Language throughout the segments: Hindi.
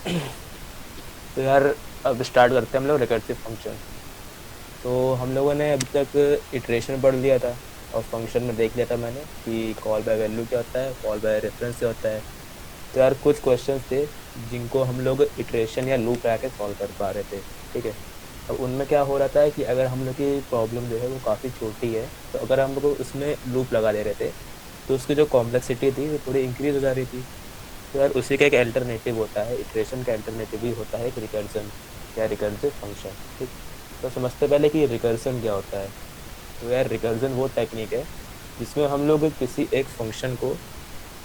तो यार अब स्टार्ट करते हैं हम लोग रिकर्सिव फंक्शन। तो हम लोगों ने अभी तक इटरेशन पढ़ लिया था और फंक्शन में देख लिया था मैंने कि कॉल बाय वैल्यू क्या होता है, कॉल बाय रेफरेंस क्या होता है। तो यार कुछ क्वेश्चंस थे जिनको हम लोग इटरेशन या लूप लगा के सॉल्व कर पा रहे थे। ठीक है। अब उनमें क्या हो रहा था कि अगर हम लोग की प्रॉब्लम जो है वो काफ़ी छोटी है, तो अगर हम लोग उसमें लूप लगा दे रहे थे तो उसकी जो कॉम्प्लेक्सिटी थी वो थोड़ी इंक्रीज हो जा रही थी। तो यार उसी का एक अल्टरनेटिव होता है, इटरेशन का अल्टरनेटिव भी होता है एक रिकर्जन या रिकर्सिव फंक्शन। ठीक। तो समझते पहले कि रिकर्जन क्या होता है। तो यार रिकर्जन वो टेक्निक है जिसमें हम लोग किसी एक फंक्शन को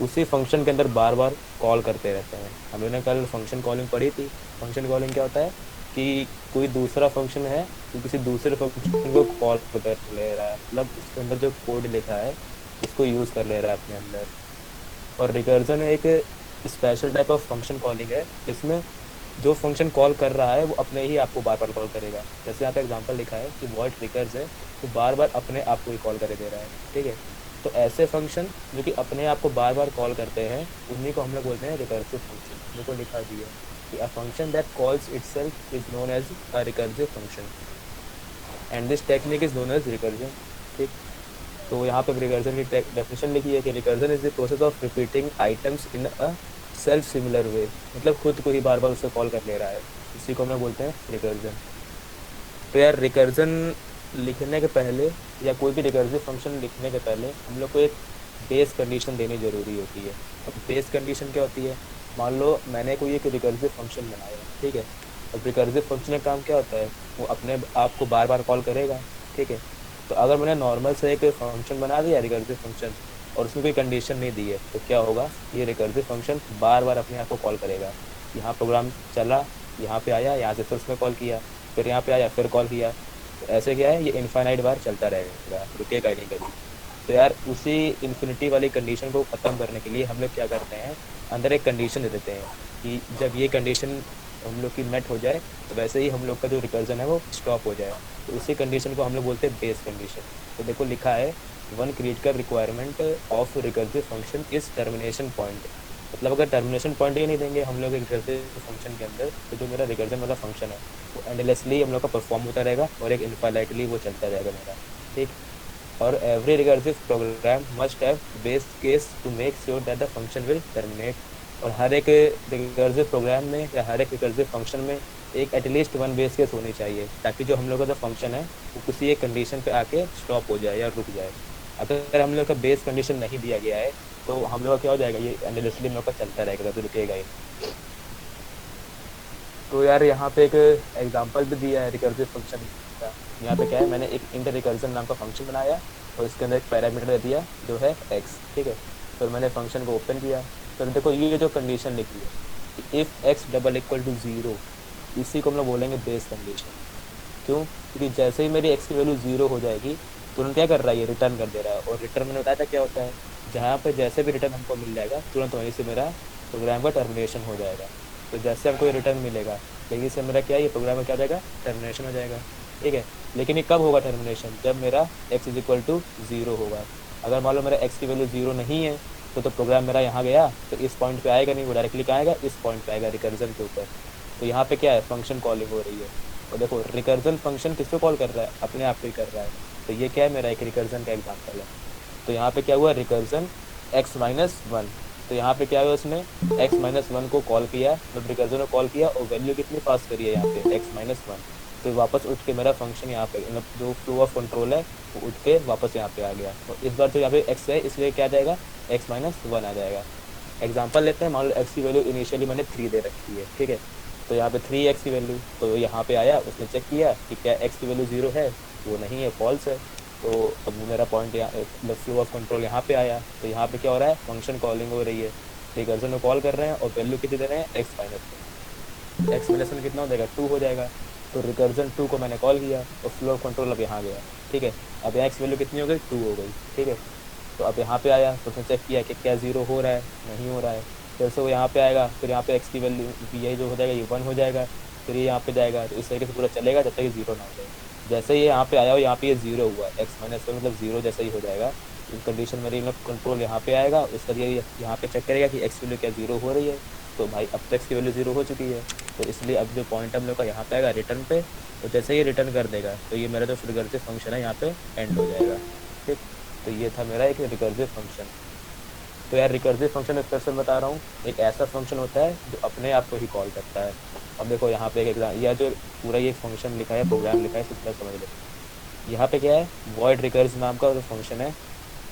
उसी फंक्शन के अंदर बार बार कॉल करते रहते हैं। हम लोगों ने कल फंक्शन कॉलिंग पढ़ी थी। फंक्शन कॉलिंग क्या होता है कि कोई दूसरा फंक्शन है तो किसी दूसरे फंक्शन को कॉल कर ले रहा है, मतलब उसके अंदर जो कोड लिखा है उसको यूज कर ले रहा है अपने अंदर। और रिकर्जन एक special type of function calling है जिसमें जो फंक्शन कॉल कर रहा है वो अपने ही आपको बार बार कॉल करेगा। जैसे यहाँ पे एग्जांपल लिखा है कि वॉइड रिकर्स है, तो बार बार अपने आप को ही कॉल करे दे रहा है। ठीक है। तो ऐसे फंक्शन जो कि अपने आप को बार बार कॉल करते हैं उन्हीं को हम लोग बोलते हैं रिकर्सिव फंक्शन। देखो लिखा दिया है कि a function that calls itself is known as a recursive function and this technique is known as recursion. ठीक। तो यहाँ पे रिकर्जन की डेफिनेशन लिखी है कि recursion is the process of repeating items in a self similar way, मतलब खुद को ही बार बार उसे कॉल कर ले रहा है। इसी को हम लोग बोलते हैं रिकर्जन। तो यार रिकर्जन लिखने के पहले या कोई भी रिकर्सिव फंक्शन लिखने के पहले हम लोग को एक बेस कंडीशन देनी जरूरी होती है। अब बेस कंडीशन क्या होती है? मान लो मैंने कोई एक रिकर्सिव फंक्शन बनाया है। ठीक है। अब रिकर्सिव फंक्शन का काम क्या होता है? वो अपने आप को बार बार कॉल करेगा। ठीक है। तो अगर मैंने नॉर्मल से एक फंक्शन बना दिया रिकर्सिव फंक्शन और उसमें कोई कंडीशन नहीं दी है तो क्या होगा? ये रिकर्सिव फंक्शन बार बार अपने आप को कॉल करेगा। यहाँ प्रोग्राम चला, यहाँ पे आया, यहाँ से फिर उसने कॉल किया, फिर यहाँ पे आया, फिर कॉल किया। तो ऐसे क्या है, ये इनफाइनाइट बार चलता रहेगा, रुकेगा ही नहीं कभी। तो यार उसी इन्फिनिटी वाली कंडीशन को खत्म करने के लिए हम लोग क्या करते हैं, अंदर एक कंडीशन दे देते हैं कि जब ये कंडीशन हम लोग की मेट हो जाए तो वैसे ही हम लोग का जो रिकर्जन है वो स्टॉप हो जाए। तो उसी कंडीशन को हम लोग बोलते हैं बेस कंडीशन। तो देखो लिखा है one critical requirement of recursive function is termination point. मतलब अगर टर्मिनेशन पॉइंट ही नहीं देंगे हम लोग एक रिकर्सिव फंक्शन के अंदर तो जो मेरा रिकर्जन वाला फंक्शन है वो एंडलेसली हम लोग का परफॉर्म होता रहेगा और एक इनफाइनाइटली वो चलता रहेगा मेरा। ठीक। और every recursive program must have base case to make sure that the function will terminate. और हर एक रिकर्सिव प्रोग्राम में या हर एक रिकर्सिव फंक्शन में एक एटलीस्ट वन बेस केस होनी चाहिए ताकि जो हम लोग का जो फंक्शन है वो किसी एक कंडीशन पे आके स्टॉप हो जाए या रुक जाए। अगर हम लोग का बेस कंडीशन नहीं दिया गया है तो हम लोग का क्या हो जाएगा, ये एंडलेसली हम लोग का चलता रहेगा, तो रुकेगा ही नहीं। तो यार यहाँ पे एक एग्जांपल भी दिया है रिकर्सिव फंक्शन का। यहाँ पे क्या है, मैंने एक इंटर रिकर्जन नाम का फंक्शन बनाया और इसके अंदर एक पैरामीटर दे दिया जो है x। ठीक है। फिर मैंने फंक्शन को ओपन किया। फिर देखो ये जो कंडीशन लिखी है if x double equal to zero, इसी को हम लोग बोलेंगे बेस कंडीशन। क्यों? क्योंकि जैसे ही मेरी x की वैल्यू जीरो हो जाएगी तुरंत क्या कर रहा है, ये रिटर्न कर दे रहा है। और रिटर्न मैंने बताया था क्या होता है, जहाँ पे जैसे भी रिटर्न हमको मिल जाएगा तुरंत वहीं से मेरा प्रोग्राम का टर्मिनेशन हो जाएगा। तो जैसे हमको ये रिटर्न मिलेगा कहीं से मेरा क्या है, ये प्रोग्राम में क्या हो जाएगा, टर्मिनेशन हो जाएगा। ठीक है। लेकिन ये कब होगा टर्मिनेशन? जब मेरा x is equal to zero होगा। अगर मान लो मेरा x की वैल्यू जीरो नहीं है तो प्रोग्राम मेरा यहाँ गया तो इस पॉइंट पे आएगा नहीं, वो डायरेक्टली कहाँ आएगा, इस पॉइंट पे आएगा रिकर्जन के ऊपर। तो यहाँ पे क्या है, फंक्शन कॉलिंग हो रही है। और देखो रिकर्जन फंक्शन किसको कॉल कर रहा है, अपने आप को ही कर रहा है। तो ये क्या है, मेरा एक रिकर्जन का एग्जांपल है। तो यहाँ पे क्या हुआ, रिकर्जन x माइनस वन। तो यहाँ पे क्या हुआ, उसने x माइनस वन को कॉल किया, मतलब रिकर्जन को कॉल किया और वैल्यू कितनी पास करी है यहाँ पे x माइनस वन। तो वापस उठ के मेरा फंक्शन यहाँ पे, मतलब जो फ्लो ऑफ कंट्रोल है वो उठ के वापस यहाँ पे आ गया। और इस बार तो यहाँ पे x है इसलिए क्या आ जाएगा, x माइनस वन आ जाएगा। एग्जाम्पल लेते हैं, मान लो x की वैल्यू इनिशियली मैंने थ्री दे रखी है। ठीक है। तो यहाँ पे थ्री एक्स की वैल्यू, तो यहाँ पे आया, उसने चेक किया कि क्या x की वैल्यू जीरो है, वो नहीं है, फॉल्स है। तो अब मेरा पॉइंट यहाँ, मतलब फ्लो ऑफ कंट्रोल यहाँ पे आया। तो यहाँ पे क्या हो रहा है, फंक्शन कॉलिंग हो रही है, रिकर्जन को कॉल कर रहे हैं और वैल्यू कितनी दे रहे हैं, एक्स माइनस वन। तो एक्स माइनस वन कितना हो जाएगा, टू हो जाएगा। तो रिकर्जन टू को मैंने कॉल किया और फ्लो ऑफ कंट्रोल अब यहाँ गया। ठीक है। अब यहाँ एक्स वैल्यू कितनी हो गई, टू हो गई। ठीक है। तो अब यहाँ पे आया तो उसने चेक किया कि क्या जीरो हो रहा है, नहीं हो रहा है। फिर से वो यहाँ पे आएगा, फिर यहाँ पे एक्स की वैल्यू यही जो हो जाएगा ये वन हो जाएगा। फिर ये यहाँ पे जाएगा, तो इस तरीके से पूरा चलेगा जब तक ये जीरो ना हो जाए। जैसे ये यहाँ पे आया और यहाँ पे ये जीरो हुआ, एक्स माइनस वन मतलब जीरो जैसा ही हो जाएगा। कंडीशन मेरी, मतलब कंट्रोल यहाँ पे आएगा, उसका ये यहाँ पे चेक करेगा कि एक्स वैल्यू क्या जीरो हो रही है। तो भाई अब तक की वैल्यू 0 हो चुकी है, तो इसलिए अब जो पॉइंट हम लोग का यहाँ पे आएगा रिटर्न पे, तो जैसे ही रिटर्न कर देगा तो ये मेरा जो रिकर्सिव फंक्शन है यहाँ पे एंड हो जाएगा। ठीक, तो ये था मेरा एक रिकर्सिव फंक्शन। तो यार रिकर्सिव फंक्शन एक क्वेश्चन बता रहा हूँ, एक ऐसा फंक्शन होता है जो अपने आप को ही कॉल करता है। अब देखो यहाँ पे एक एग्जाम, यह जो पूरा ये फंक्शन लिखा है, प्रोग्राम लिखा है, इतना समझ लो। यहाँ पे क्या है, वॉइड रिकर्स नाम का जो फंक्शन है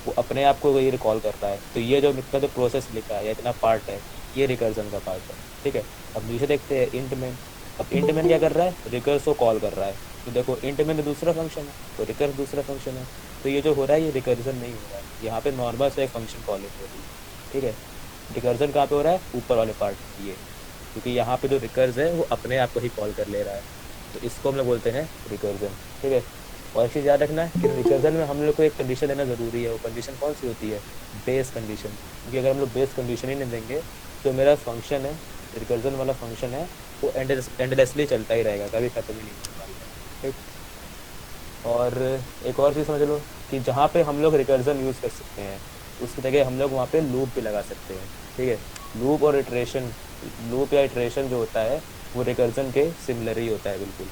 वो अपने आप को ये रिकॉल करता है। तो ये जो इतना जो प्रोसेस लिखा है या इतना पार्ट है, ये रिकर्जन का पार्ट है। ठीक है, अब नीचे देखते हैं इंट मेन। अब इंट मेन क्या कर रहा है, रिकर्स को कॉल कर रहा है। तो देखो इंट मेन दूसरा फंक्शन है, तो रिकर्स दूसरा फंक्शन है, तो ये जो हो रहा है ये रिकर्जन नहीं हो रहा है, यहाँ पे नॉर्मल से एक फंक्शन कॉलिंग हो रही है। ठीक है, रिकर्जन कहाँ पे हो रहा है, ऊपर वाले पार्ट ये, क्योंकि यहाँ पे जो रिकर्स है वो अपने आप को ही कॉल कर ले रहा है, तो इसको हम लोग बोलते हैं रिकर्जन। ठीक है, और एक चीज़ याद रखना है कि रिकर्जन में हम लोग को एक कंडीशन देना ज़रूरी है। वो कंडीशन कौन सी होती है, बेस कंडीशन। क्योंकि अगर हम लोग बेस कंडीशन ही नहीं देंगे तो मेरा फंक्शन है, रिकर्जन वाला फंक्शन है, वो एंडलेसली चलता ही रहेगा, कभी ख़त्म ही नहीं होने वाला है। ठीक, और एक और चीज़ समझ लो कि जहाँ पे हम लोग रिकर्जन यूज़ कर सकते हैं उसकी जगह हम लोग वहाँ पे लूप भी लगा सकते हैं। ठीक है, लूप और इटरेशन, लूप या इटरेशन जो होता है वो रिकर्जन के सिमिलर ही होता है बिल्कुल।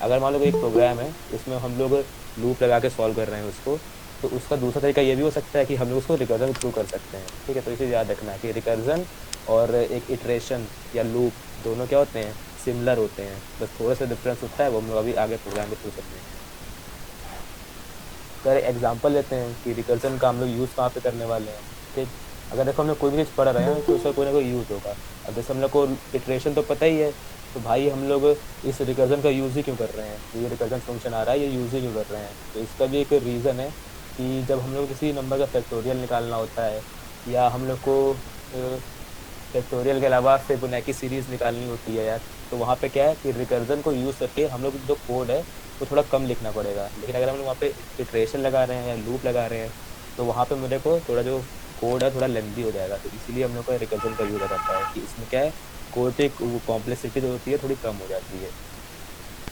अगर मान लो कोई एक प्रोग्राम है उसमें हम लोग लूप लगा के सॉल्व कर रहे हैं उसको, तो उसका दूसरा तरीका ये भी हो सकता है कि हम लोग उसको रिकर्जन थ्रू कर सकते हैं। ठीक है, तो इसे याद रखना है कि रिकर्जन और एक इटरेशन या लूप दोनों क्या होते हैं, सिमिलर होते हैं, बस थोड़ा सा डिफरेंस होता है, वो हम लोग अभी आगे प्रोग्राम के थ्रू सकते हैं। अगर एग्जाम्पल लेते हैं कि रिकर्जन का हम लोग यूज़ कहाँ पे करने वाले हैं। ठीक, अगर देखो हम लोग कोई भी चीज़ पढ़ रहे हैं तो उसका कोई ना कोई यूज़ होगा। अब जैसे हम लोग को इटरेशन तो पता ही है, तो भाई हम लोग इस रिकर्जन का यूज़ ही क्यों कर रहे हैं, ये रिकर्जन फंक्शन आ रहा है ये यूज़ ही क्यों कर रहे हैं। तो इसका भी एक रीज़न है कि जब हम लोग किसी नंबर का फैक्टोरियल निकालना होता है, या हम लोग को फैक्टोरियल के अलावा फिबोनाची सीरीज़ निकालनी होती है यार, तो वहाँ पे क्या है कि रिकर्जन को यूज़ करके हम लोग जो कोड है वो थोड़ा कम लिखना पड़ेगा। लेकिन अगर हम लोग वहाँ पे इटरेशन लगा रहे हैं या लूप लगा रहे हैं तो वहाँ पे मेरे को थोड़ा जो कोड है थोड़ा लेंथी हो जाएगा, तो इसीलिए हम लोग का रिकर्जन का यूज़ करता है कि इसमें क्या है, कोड की कॉम्प्लेक्सिटी जो होती है थोड़ी कम हो जाती है।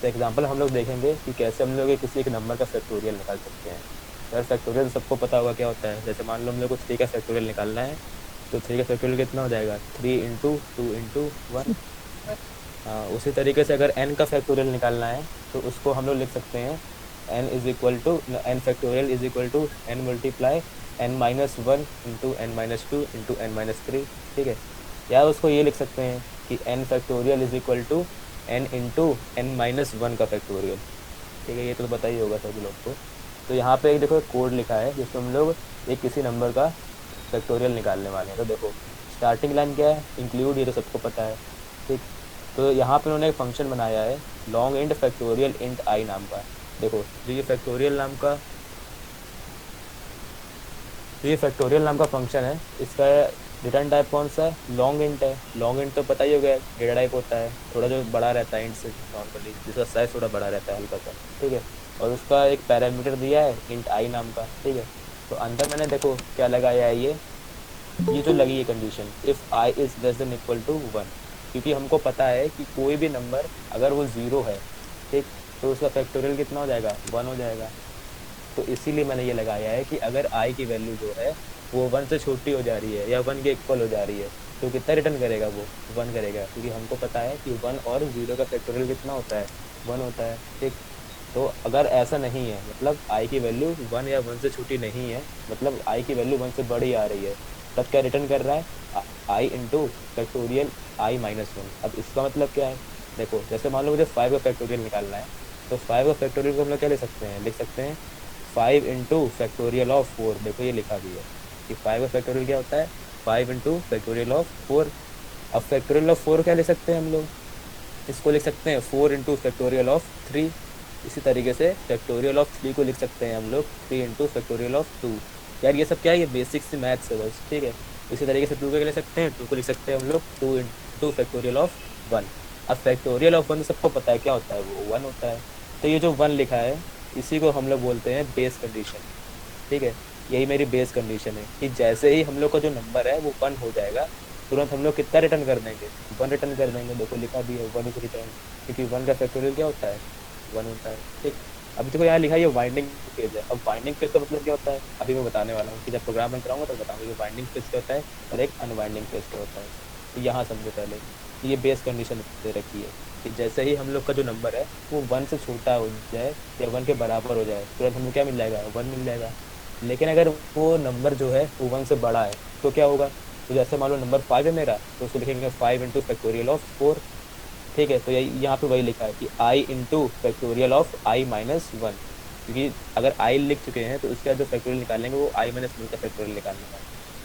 तो एग्जांपल हम लोग देखेंगे कि कैसे हम लोग किसी एक नंबर का फैक्टोरियल निकाल सकते हैं। यार फैक्टोरियल सबको पता होगा क्या होता है। जैसे मान लो हम लोग को 3 का फैक्टोरियल निकालना है, तो 3 का फैक्टोरियल कितना हो जाएगा, 3 इंटू 2 इंटू 1। उसी तरीके से अगर n का फैक्टोरियल निकालना है तो उसको हम लोग लिख सकते हैं n is equal to n factorial is equal to n multiply n minus 1 into n minus 2 into n minus 3। ठीक है, या उसको ये लिख सकते हैं कि n factorial is equal to n into n minus 1 का फैक्टोरियल। ठीक है, ये तो पता ही होगा सभी लोग को। तो यहाँ पे एक देखो कोड लिखा है जिसमें हम लोग एक किसी नंबर का फैक्टोरियल निकालने वाले हैं। तो देखो स्टार्टिंग लाइन क्या है, इंक्लूड, ये तो सबको पता है। ठीक, तो यहाँ पे उन्होंने एक फंक्शन बनाया है लॉन्ग इंट फैक्टोरियल इंट आई नाम का। देखो जो ये फैक्टोरियल नाम का फंक्शन है, इसका रिटर्न टाइप कौन सा है, लॉन्ग इंट है। लॉन्ग इंट तो पता ही हो गया, डेटा टाइप होता है, थोड़ा जो बड़ा रहता है इंट से नॉर्मली, जिसका साइज थोड़ा बड़ा रहता है हल्का सा। ठीक है, और उसका एक पैरामीटर दिया है इंट आई नाम का। ठीक है, तो अंदर मैंने देखो क्या लगाया है, ये जो लगी है condition, if i is less than equal to 1, क्योंकि हमको पता है कि कोई भी नंबर अगर वो 0 है, ठीक, तो उसका फैक्टोरियल कितना हो जाएगा, 1 हो जाएगा। तो इसीलिए मैंने ये लगाया है कि अगर आई की वैल्यू जो है वो 1 से छोटी हो जा रही है या 1 के इक्वल हो जा रही है, तो कितना रिटर्न करेगा, वो 1 करेगा, क्योंकि हमको पता है कि 1 और 0 का फैक्टोरियल कितना होता है, 1 होता है। ठीक, तो अगर ऐसा नहीं है, मतलब आई की वैल्यू 1 या 1 से छोटी नहीं है, मतलब आई की वैल्यू 1 से बड़ी आ रही है, तब क्या रिटर्न कर रहा है, आई इंटू फैक्टोरियल आई माइनस 1। अब इसका मतलब क्या है, देखो जैसे मान लो मुझे 5 का फैक्टोरियल निकालना है, तो 5 का फैक्टोरियल को हम लोग क्या लिख सकते हैं, लिख सकते हैं 5 इंटू फैक्टोरियल ऑफ 4। देखो ये लिखा भी है कि 5 का फैक्टोरियल क्या होता है, 5 इंटू फैक्टोरियल ऑफ 4। अब फैक्टोरियल ऑफ 4 क्या लिख सकते हैं हम लोग, इसको लिख सकते हैं 4 इंटू फैक्टोरियल ऑफ 3। इसी तरीके से फैक्टोरियल ऑफ 3 को लिख सकते हैं हम लोग 3 इंटू फैक्टोरियल ऑफ 2। यार ये सब क्या है, ये बेसिक सी मैथ्स है बस। ठीक है, इसी तरीके से 2 को लिख सकते हैं, 2 को लिख सकते हैं हम लोग 2 इंटू फैक्टोरियल ऑफ 1। अब फैक्टोरियल ऑफ 1 सबको पता है क्या होता है, वो 1 होता है। तो ये जो 1 लिखा है इसी को हम लोग बोलते हैं बेस कंडीशन। ठीक है, यही मेरी बेस कंडीशन है कि जैसे ही हम लोग का जो नंबर है वो 1 हो जाएगा, तुरंत हम लोग कितना रिटर्न कर देंगे, 1 रिटर्न कर देंगे। देखो लिखा भी है 1 इज रिटर्न, क्योंकि 1 का फैक्टोरियल क्या होता है, 1 होता है। ठीक, अभी देखो यहाँ लिखा है ये वाइंडिंग पेज है। अब वाइंडिंग पेज का मतलब क्या होता है, अभी मैं बताने वाला हूँ कि जब प्रोग्राम रन कराऊंगा तो बताऊंगा कि वाइंडिंग पेज क्या होता है और एक अनवाइंडिंग पेज क्या होता है। तो यहाँ समझो पहले कि ये बेस कंडीशन दे रखी है कि जैसे ही हम लोग का जो नंबर है वो 1 से छोटा हो जाए या 1 के बराबर हो जाए तुरंत हमको क्या मिल जाएगा, 1 मिल जाएगा। लेकिन अगर वो नंबर जो है वो 1 से बड़ा है तो क्या होगा, तो जैसे मान लो नंबर 5 है मेरा, तो उसको लिखेंगे 5 इंटू फैक्टोरियल ऑफ 4। ठीक है, तो यहाँ पे वही लिखा है कि i into factorial of i minus 1, क्योंकि अगर आई लिख चुके हैं तो उसका जो फैक्टोरियल निकालेंगे वो आई माइनस 1 का फैक्टोरियल निकालने का।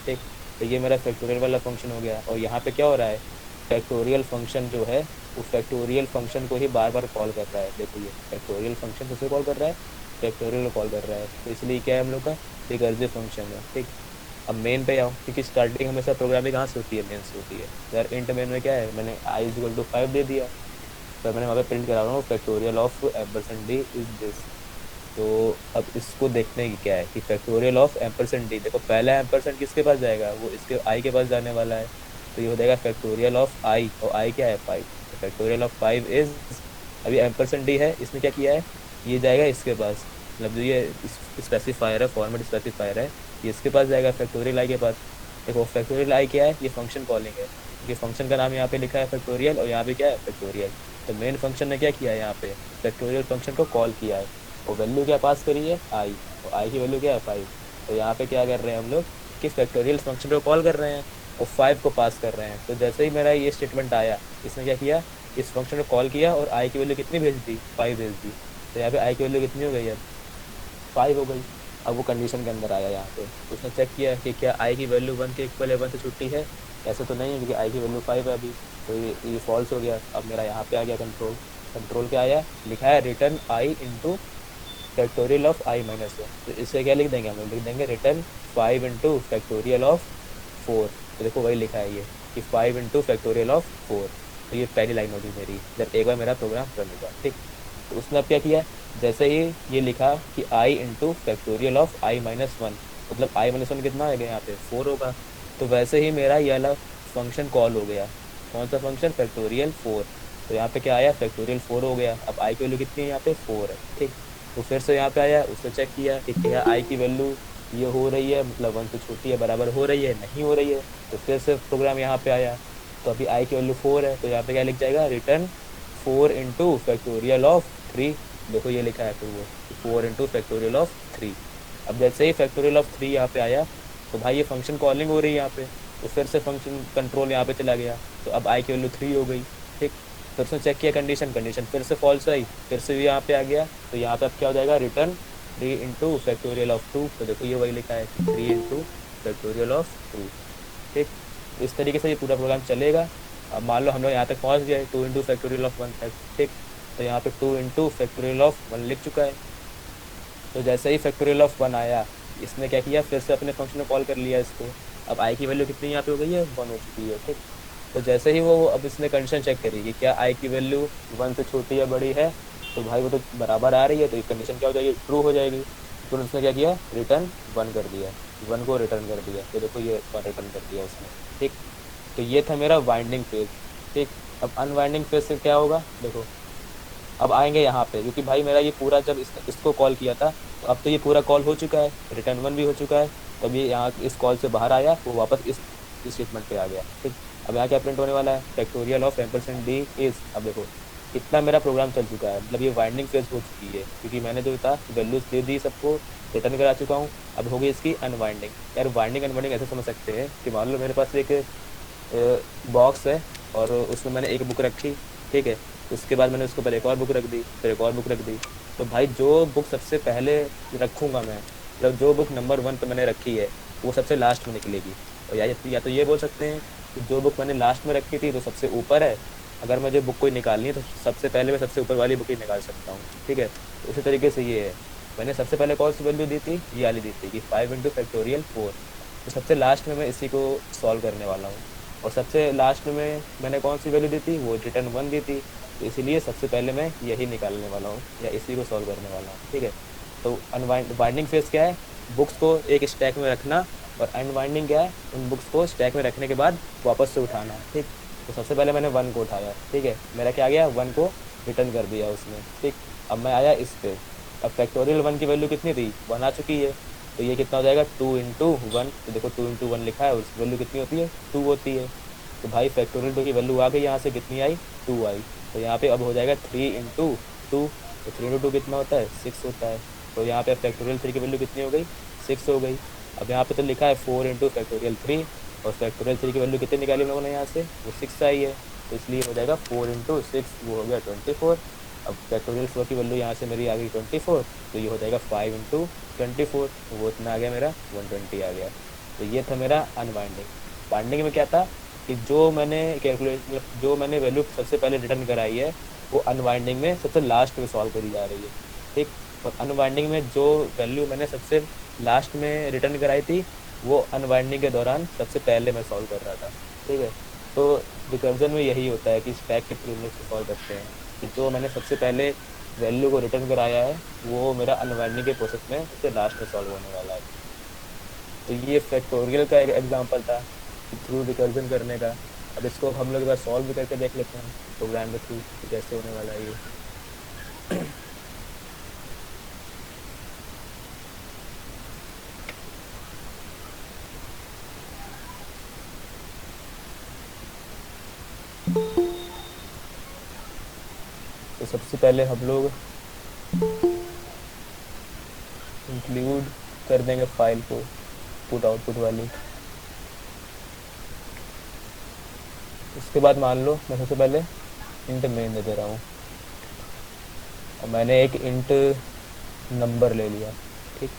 ठीक, तो ये मेरा फैक्टोरियल वाला फंक्शन हो गया। और यहाँ पे क्या हो रहा है, फैक्टोरियल फंक्शन जो है वो फैक्टोरियल फंक्शन को ही बार बार कॉल कर रहा है। देखो ये फैक्टोरियल फंक्शन किसे कॉल कर रहा है, फैक्टोरियल को कॉल कर रहा है, तो इसलिए क्या है हम लोग का रिकर्सिव फंक्शन है। ठीक, अब मेन पे आओ, क्योंकि स्टार्टिंग हमेशा प्रोग्रामिंग कहाँ से होती है, मेन से होती है। यार इंट मेन में क्या है, मैंने आई इज इक्वल टू 5 दे दिया, तो मैंने वहाँ पे प्रिंट करा रहा हूँ factorial of ampersand D is this. तो अब इसको देखने की क्या है कि फैक्टोरियल ऑफ एम्परसेंड डी, देखो पहला एम्परसेंड किसके पास जाएगा, वो इसके आई के पास जाने वाला है, तो ये हो जाएगा फैक्टोरियल ऑफ आई, और आई क्या है 5, तो फैक्टोरियल ऑफ 5 इज, अभी एम्परसेंड डी है, इसने क्या किया है, ये जाएगा इसके पास, मतलब जो ये स्पेसिफायर है, फॉर्मेट स्पेसिफायर है, ये इसके पास जाएगा फैक्टोरियल आई के पास। देखो फैक्टोरियल आई क्या है, ये फंक्शन कॉलिंग है, ये फंक्शन का नाम यहाँ पे लिखा है फैक्टोरियल, और यहाँ पे क्या है फैक्टोरियल। तो मेन फंक्शन ने क्या किया है, यहाँ पे फैक्टोरियल फंक्शन को कॉल किया है, और वैल्यू क्या पास करी है आई, और आई की वैल्यू क्या है 5। तो यहाँ पे क्या कर रहे हैं हम लोग कि फैक्टोरियल फंक्शन को कॉल कर रहे हैं और 5 को पास कर रहे हैं। तो जैसे ही मेरा ये स्टेटमेंट आया, इसने क्या किया, इस फंक्शन को कॉल किया और आई की वैल्यू कितनी भेज दी, 5 भेज दी। तो यहाँ पे आई की वैल्यू कितनी हो गई, अब 5 हो गई। अब वो कंडीशन के अंदर आया, यहाँ पे उसने चेक किया कि क्या आई की वैल्यू 1 के इक्वल है, 1 से छुट्टी है, ऐसे तो नहीं है क्योंकि आई की वैल्यू 5 है अभी, तो ये फॉल्स हो गया। अब मेरा यहाँ पे आ गया कंट्रोल, कंट्रोल क्या आया, लिखा है return I into factorial of i minus 1। तो इससे क्या लिख देंगे, हम लोग लिख देंगे रिटर्न 5 इंटू फैक्टोरियल ऑफ 4। तो देखो वही लिखा है ये कि 5 इंटू फैक्टोरियल ऑफ 4। तो ये पहली लाइन होगी मेरी जब एक बार मेरा प्रोग्राम रन होगा। ठीक, तो उसने अब क्या किया, जैसे ही ये लिखा कि i into factorial of i minus 1, मतलब आई माइनस 1 कितना है यहाँ पे 4 होगा, तो वैसे ही मेरा ये वाला फंक्शन कॉल हो गया। कौन सा फंक्शन, फैक्टोरियल 4। तो यहाँ पे क्या आया, फैक्टोरियल 4 हो गया। अब आई की वैल्यू कितनी है यहाँ पे 4 है। ठीक, तो फिर से यहाँ पे आया, उसने चेक किया कि क्या आई की वैल्यू ये हो रही है, मतलब 1 से छोटी है, बराबर हो रही है, नहीं हो रही है। तो फिर से प्रोग्राम यहाँ पे आया, तो अभी आई की वैल्यू 4 है, तो यहाँ पे क्या लिख जाएगा, रिटर्न 4 इंटू फैक्टोरियल ऑफ 3। देखो ये लिखा है फिर वो 4 इंटू फैक्टोरियल ऑफ 3। अब जैसे ही फैक्टोरियल ऑफ 3 यहाँ पे आया, तो भाई ये फंक्शन कॉलिंग हो रही है यहाँ पे, तो फिर से फंक्शन कंट्रोल यहाँ पे चला गया, तो अब आई की वैल्यू 3 हो गई। ठीक, फिर उसने चेक किया कंडीशन, कंडीशन फिर से फॉल्स आई, फिर से यहाँ पे आ गया, तो यहाँ पे अब क्या हो जाएगा, रिटर्न 3 इंटू फैक्टोरियल ऑफ 2। तो देखो ये वही लिखा है 3 इंटू फैक्टोरियल ऑफ 2। ठीक, इस तरीके से ये पूरा प्रोग्राम चलेगा। अब मान लो हम लोग यहाँ तक पहुँच गए, 2 इंटू फैक्टोरियल ऑफ 1 तक। ठीक, तो यहाँ पे 2 इंटू फैक्टोरियल ऑफ 1 लिख चुका है। तो जैसे ही फैक्टोरियल ऑफ 1 आया, इसने क्या किया, फिर से अपने फंक्शन में कॉल कर लिया इसको। अब आई की वैल्यू कितनी यहाँ पे हो गई है, 1 हो चुकी है। ठीक, तो जैसे ही वो अब इसने कंडीशन चेक करी कि क्या आई की वैल्यू 1 से छोटी या बड़ी है, तो भाई वो तो बराबर आ रही है, तो ये कंडीशन क्या हो जाएगी, ट्रू हो जाएगी। तो उसने क्या किया, रिटर्न 1 कर दिया, 1 को रिटर्न कर दिया। तो देखो ये 1 रिटर्न कर दिया उसने। ठीक, तो ये था मेरा वाइंडिंग फेज। ठीक, अब अनवाइंडिंग फेज से क्या होगा, देखो अब आएंगे यहाँ पे, क्योंकि भाई मेरा ये पूरा जब इसको कॉल किया था, तो अब तो ये पूरा कॉल हो चुका है, रिटर्न 1 भी हो चुका है, तब ये यहाँ इस कॉल से बाहर आया, वो वापस इस स्टेटमेंट पे आ गया। ठीक, अब यहाँ क्या प्रिंट होने वाला है, factorial of ampersand D is. अब देखो इतना मेरा प्रोग्राम चल चुका है, मतलब ये वाइंडिंग फेज हो चुकी है, क्योंकि मैंने जो था वैल्यूज दे दी, सबको रिटर्न करा चुका हूँ। अब होगी इसकी अनवाइंडिंग। यार वाइंडिंग अनवाइंडिंग ऐसे समझ सकते हैं कि मान लो मेरे पास एक बॉक्स है और उसमें मैंने एक बुक रखी। ठीक है, उसके बाद मैंने उसके ऊपर एक और बुक रख दी, फिर एक और बुक रख दी। तो भाई जो बुक सबसे पहले रखूँगा मैं, मतलब जो बुक नंबर 1 पे मैंने रखी है, वो सबसे लास्ट में निकलेगी। और या तो ये बोल सकते हैं कि जो बुक मैंने लास्ट में रखी थी तो सबसे ऊपर है, अगर मुझे बुक कोई निकालनी है तो सबसे पहले मैं सबसे ऊपर वाली बुक ही निकाल सकता हूँ। ठीक है, तो उसी तरीके से ये है, मैंने सबसे पहले कौन सी वैल्यू दी थी, ये वाली दी थी कि 5 इंटू फैक्टोरियल 4। तो सबसे लास्ट में मैं इसी को सॉल्व करने वाला हूँ, और सबसे लास्ट में मैंने कौन सी वैल्यू दी थी, वो रिटर्न 1 दी थी, तो इसीलिए सबसे पहले मैं यही निकालने वाला हूँ या इसी को सॉल्व करने वाला हूँ। ठीक है, तो बाइंडिंग फेज क्या है, बुक्स को एक स्टैक में रखना, और अनवाइंडिंग क्या है, उन बुक्स को स्टैक में रखने के बाद वापस से उठाना। ठीक, तो सबसे पहले मैंने 1 को उठाया। ठीक है, मेरा क्या आ गया, 1 को रिटर्न कर दिया उसने। ठीक, अब मैं आया इस पे, अब फैक्टोरियल 1 की वैल्यू कितनी थी, 1 आ चुकी है, तो ये कितना हो जाएगा 2 इंटू 1। तो देखो 2 इंटू 1 लिखा है, उसकी वैल्यू कितनी होती है, 2 होती है। तो भाई फैक्टोरियल 2 की वैल्यू आ गई, यहाँ से कितनी आई, 2 आई। तो यहाँ पे अब हो जाएगा 3 × 2, तो 3 × 2 कितना होता है, 6 होता है। तो यहाँ पे फैक्टोरियल 3 की वैल्यू कितनी हो गई, 6 हो गई। अब यहाँ पे तो लिखा है 4 × फैक्टोरियल 3, और फैक्टोरियल 3 की वैल्यू कितनी निकाली हम लोगों ने यहाँ से, वो 6 आई है। तो इसलिए हो जाएगा 4 × 6, वो हो गया 24। अब फैक्टोरियल 4 की वैल्यू यहाँ से मेरी आ गई 24, तो ये हो जाएगा 5 × 24, वो इतना आ गया मेरा 120 आ गया। तो ये था मेरा अनबाइंडिंग। बाइंडिंग में क्या था कि जो मैंने कैलकुलेट, जो मैंने वैल्यू सबसे पहले रिटर्न कराई है वो अनबाइंडिंग में सबसे लास्ट में सॉल्व करी जा रही है, ठीक। और अनबाइंडिंग में जो वैल्यू मैंने सबसे लास्ट में रिटर्न कराई थी वो अनबाइंडिंग के दौरान सबसे पहले मैं सॉल्व कर रहा था, ठीक है। तो रिकर्जन में यही होता है कि स्टैक के थ्रू हम सॉल्व करते हैं कि जो मैंने सबसे पहले वैल्यू को रिटर्न कराया है वो मेरा अनबाइंडिंग के प्रोसेस में सबसे लास्ट में सॉल्व होने वाला है। तो ये फैक्टोरियल का एक एग्जांपल था थ्रू रिकर्जन करने का। अब इसको हम लोग एक बार सॉल्व भी करके देख लेते हैं प्रोग्राम के थ्रू कि कैसे होने वाला है ये। तो सबसे पहले हम लोग इंक्लूड कर देंगे फाइल को पुट आउटपुट वाली। उसके बाद मान लो मैं सबसे पहले इंट मेन दे रहा हूँ और मैंने एक इंट नंबर ले लिया, ठीक।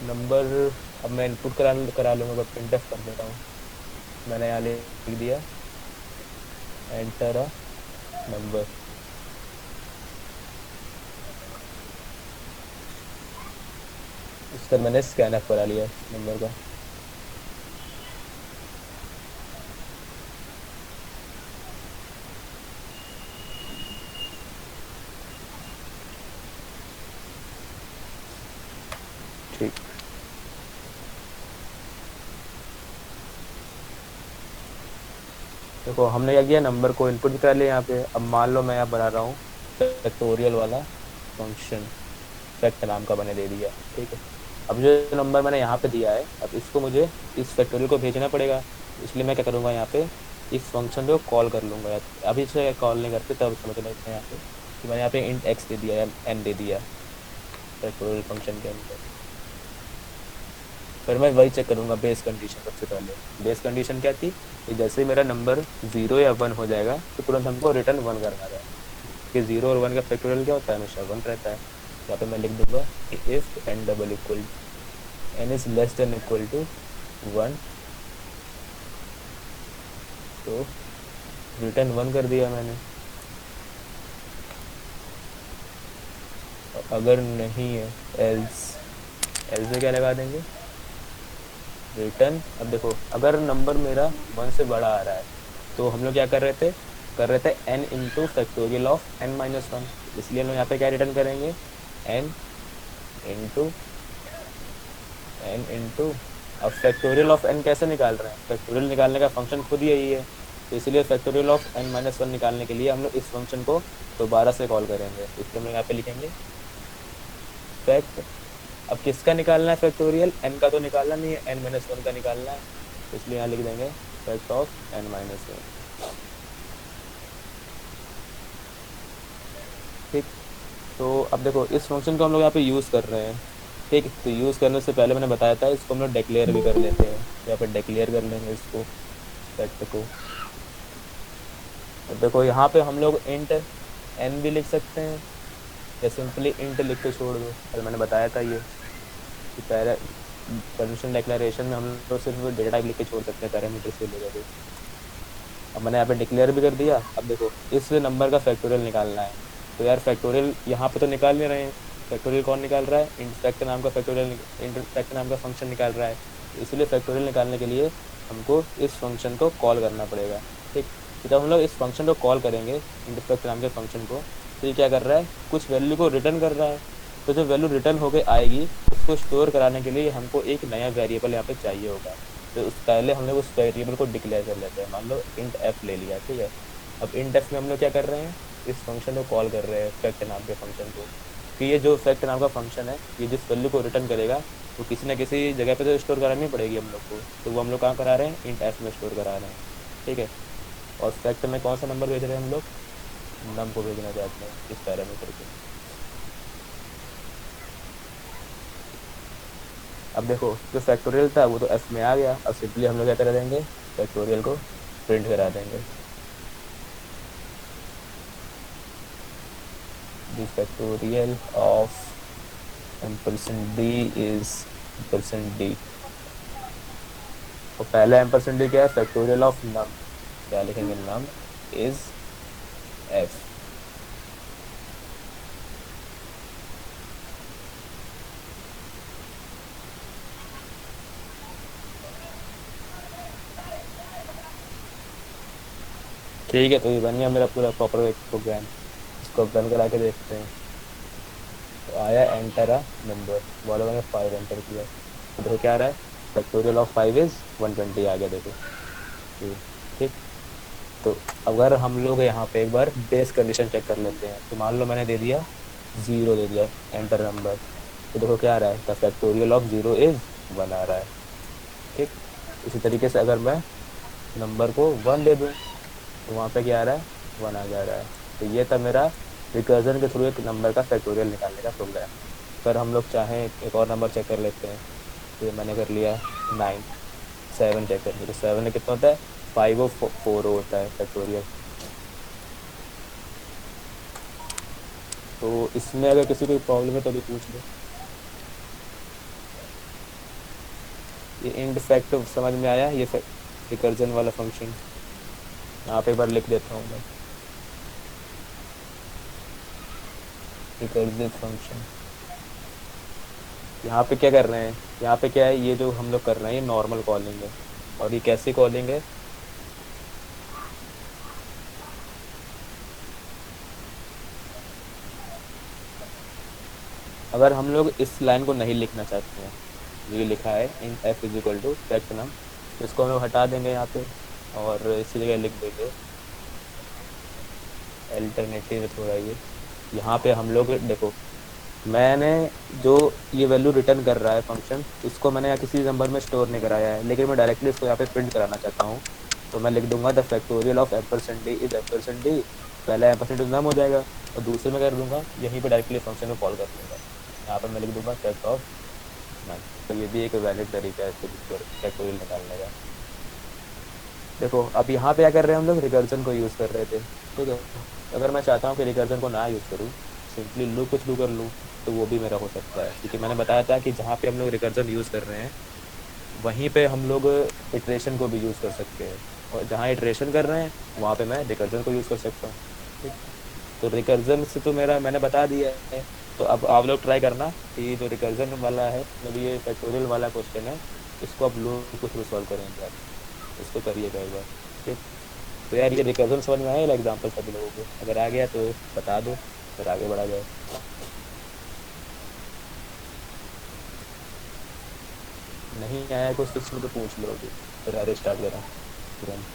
नंबर अब मैं इनपुट करा लूँगा, बस प्रिंटफ कर देता हूँ। मैंने यहाँ लिख दिया एंटर अ नंबर। उसका मैंने स्कैनअप करा लिया नंबर का। ठीक, देखो हमने क्या किया, नंबर को इनपुट कर लिया यहाँ पे। अब मान लो मैं यहाँ बना रहा हूँ फैक्टोरियल वाला फंक्शन, फैक्ट नाम का मैंने दे दिया, ठीक है। अब जो नंबर मैंने यहाँ पे दिया है, अब इसको मुझे इस फैक्टोरियल को भेजना पड़ेगा। इसलिए मैं क्या करूँगा, यहाँ पे इस फंक्शन को कॉल कर लूँगा। अभी इसे कॉल नहीं करते तब समझ लेते हैं यहाँ पे कि मैंने यहाँ पे इंट एक्स दे दिया या एन दे दिया फैक्टोरियल फंक्शन के अंदर। फिर मैं वही चेक करूँगा बेस कंडीशन। सबसे पहले बेस कंडीशन क्या थी कि जैसे ही मेरा नंबर 0 या 1 हो जाएगा तो तुरंत हमको रिटर्न 1 करना है, कि 0 और 1 का फैक्टोरियल क्या होता है, हमेशा 1 रहता है। यहाँ पे मैं लिख दूंगा if n double equal n is less than equal to 1, तो रिटर्न 1 कर दिया मैंने। अगर नहीं है एल्स, एल्स में क्या लगा देंगे, रिटर्न। अब देखो अगर नंबर मेरा 1 से बड़ा आ रहा है तो हम लोग क्या कर रहे थे n into factorial of n minus 1। इसलिए हम लोग यहाँ पे क्या रिटर्न करेंगे, n इंटू अब फैक्टोरियल ऑफ n कैसे निकाल रहे हैं, फैक्टोरियल निकालने का फंक्शन खुद यही है। तो इसलिए फैक्टोरियल ऑफ n माइनस 1 निकालने के लिए हम लोग इस फंक्शन को दोबारा से कॉल करेंगे। इसलिए हम लोग यहाँ पे लिखेंगे फैक्ट। अब किसका निकालना है फैक्टोरियल, n का तो निकालना नहीं है, n माइनस 1 का निकालना है। तो इसलिए यहाँ लिख देंगे फैक्ट ऑफ n माइनस 1, ठीक। तो अब देखो इस फंक्शन को हम लोग यहाँ पे यूज़ कर रहे हैं, ठीक। तो यूज़ करने से पहले मैंने बताया था इसको हम लोग डिक्लेयर भी कर लेते हैं। यहाँ पे डिक्लेयर कर लेंगे इसको, फैक्ट को। तो देखो यहाँ पे हम लोग इंट n भी लिख सकते हैं या सिंपली इंट लिख के छोड़ दो। कल मैंने बताया था ये कि पहले कंडीशन डिक्लेरेशन में हम लोग सिर्फ डेटा टाइप लिख के छोड़ सकते हैं पैरामीटर से लेकर। अब मैंने यहाँ पे डिक्लेयर भी कर दिया। अब देखो इस नंबर का फैक्टोरियल निकालना है, तो यार फैक्टोरियल यहाँ पे तो निकाल नहीं रहे हैं। फैक्टोरियल कौन निकाल रहा है, इंट फैक्ट नाम का फैक्टोरियल, इंट फैक्ट नाम का फंक्शन निकाल रहा है। इसलिए फैक्टोरियल निकालने के लिए हमको इस फंक्शन को कॉल करना पड़ेगा, ठीक। तो जब हम लोग इस फंक्शन को कॉल करेंगे इंट फैक्ट नाम के फंक्शन को, तो ये क्या कर रहा है, कुछ वैल्यू को रिटर्न कर रहा है। तो जो वैल्यू रिटर्न होकर आएगी उसको स्टोर कराने के लिए हमको एक नया वेरिएबल यहाँ पे चाहिए होगा। तो उस पहले हम लोग उस वेरिएबल को डिक्लेयर कर लेते हैं। मान लो इंट एफ ले लिया, ठीक है। अब इंट एफ में हम लोग क्या कर रहे हैं, इस फंक्शन को कॉल कर रहे हैं फैक्ट नाम के फंक्शन को, कि ये जो फैक्ट नाम का फंक्शन है ये जिस वैल्यू को रिटर्न करेगा तो किसी ना किसी जगह पे तो स्टोर करानी पड़ेगी हम लोग को, तो वो हम लोग कहाँ करा रहे हैं, इंट एफ में स्टोर करा रहे हैं। ठीक है। और फैक्ट में कौन सा नंबर भेज रहे हैं हम लोग, नम को भेजना चाहते हैं इस पैरामीटर को। अब देखो जो फैक्टोरियल था वो तो एफ में आ गया, अब सिंपली हम लोग क्या करा देंगे, फैक्टोरियल को प्रिंट करा देंगे। The factorial of ampersand D is ampersand D. तो पहला एम्परसेंड डी क्या है, फैक्टोरियल ऑफ नम, क्या लिखेंगे, नम इज एफ। ठीक है, तो ये बन गया मेरा पूरा प्रॉपर एक प्रोग्राम। इसको रन करा के देखते हैं। तो आया एंटर अ नंबर, वाला मैंने 5 एंटर किया, तो देखो क्या आ रहा है, फैक्टोरियल ऑफ 5 इज 120 आ गया, देखो ये। ठीक। तो अगर हम लोग यहाँ पे एक बार बेस कंडीशन चेक कर लेते हैं, तो मान लो मैंने दे दिया 0 दे दिया एंटर नंबर, तो देखो क्या आ रहा है, द फैक्टोरियल ऑफ 0 इज 1 आ रहा है। ठीक। इसी तरीके से अगर मैं नंबर को 1 दे दूँ, तो वहाँ पे क्या आ रहा है, 1 आ जा रहा है। तो ये था मेरा रिकर्जन के थ्रू एक नंबर का फैक्टोरियल निकालने का प्रोग्राम। अगर हम लोग चाहें एक और नंबर चेक कर लेते हैं, तो मैंने कर लिया 9, 7 चेक कर लिया, तो 7 में कितना होता है, 504 होता है फैक्टोरियल। तो इसमें अगर किसी को प्रॉब्लम है तो अभी पूछ लो। ये इंड फैक्ट समझ में आया, ये रिकर्जन वाला फंक्शन यहाँ पे एक बार लिख देता हूँ मैं, रिकर्सिव फंक्शन। यहाँ पे क्या कर रहे हैं, यहाँ पे क्या है, ये जो हम लोग कर रहे हैं ये नॉर्मल कॉलिंग है, और ये कैसी कॉलिंग है, अगर हम लोग इस लाइन को नहीं लिखना चाहते हैं, ये लिखा है in f is equal to fact num, तो इसको हम लोग हटा देंगे यहाँ पे, और इसी जगह लिख देंगे अल्टरनेटिव थोड़ा ये। यहाँ पे हम लोग देखो, मैंने जो ये वैल्यू रिटर्न कर रहा है फंक्शन, उसको मैंने यहाँ किसी नंबर में स्टोर नहीं कराया है, लेकिन मैं डायरेक्टली इसको यहाँ पे प्रिंट कराना चाहता हूँ। तो मैं लिख दूंगा the factorial of ampersand D is ampersand D, पहला एम्परसेंड नम हो जाएगा, और दूसरे में कर दूंगा यहीं पे डायरेक्टली फंक्शन में कॉल कर दूंगा, यहाँ पर मैं लिख दूंगा फैक्ट ऑफ नम। तो ये भी एक वैलिड तरीका है इसको फैक्टोरियल निकालने का। देखो अब यहाँ पे क्या कर रहे हैं हम लोग, रिकर्जन को यूज़ कर रहे थे। ठीक है। अगर मैं चाहता हूँ कि रिकर्जन को ना यूज़ करूँ, सिंपली लूप के थ्रू कर लूँ, तो वो भी मेरा हो सकता है, क्योंकि मैंने बताया था कि जहाँ पे हम लोग रिकर्जन यूज़ कर रहे हैं वहीं पे हम लोग इटरेशन को भी यूज़ कर सकते हैं, और जहाँ इटरेशन कर रहे हैं वहाँ पे मैं रिकर्जन को यूज़ कर सकता हूँ। ठीक। तो रिकर्जन से तो मेरा मैंने बता दिया है, तो अब आप लोग ट्राई करना कि जो रिकर्जन वाला है, मतलब ये फैक्टोरियल वाला क्वेश्चन है, इसको आप लूप के थ्रू सॉल्व करेंगे आप, इसको करिएगा एक बार। ठीक। तो यार ये रिकर्जन समझ में आया एग्जाम्पल सभी लोगों को, अगर आ गया तो बता दो, फिर आगे बढ़ा जाए। नहीं आया कुछ तो पूछ लो अभी, फिर आगे स्टार्ट करें तुरंत।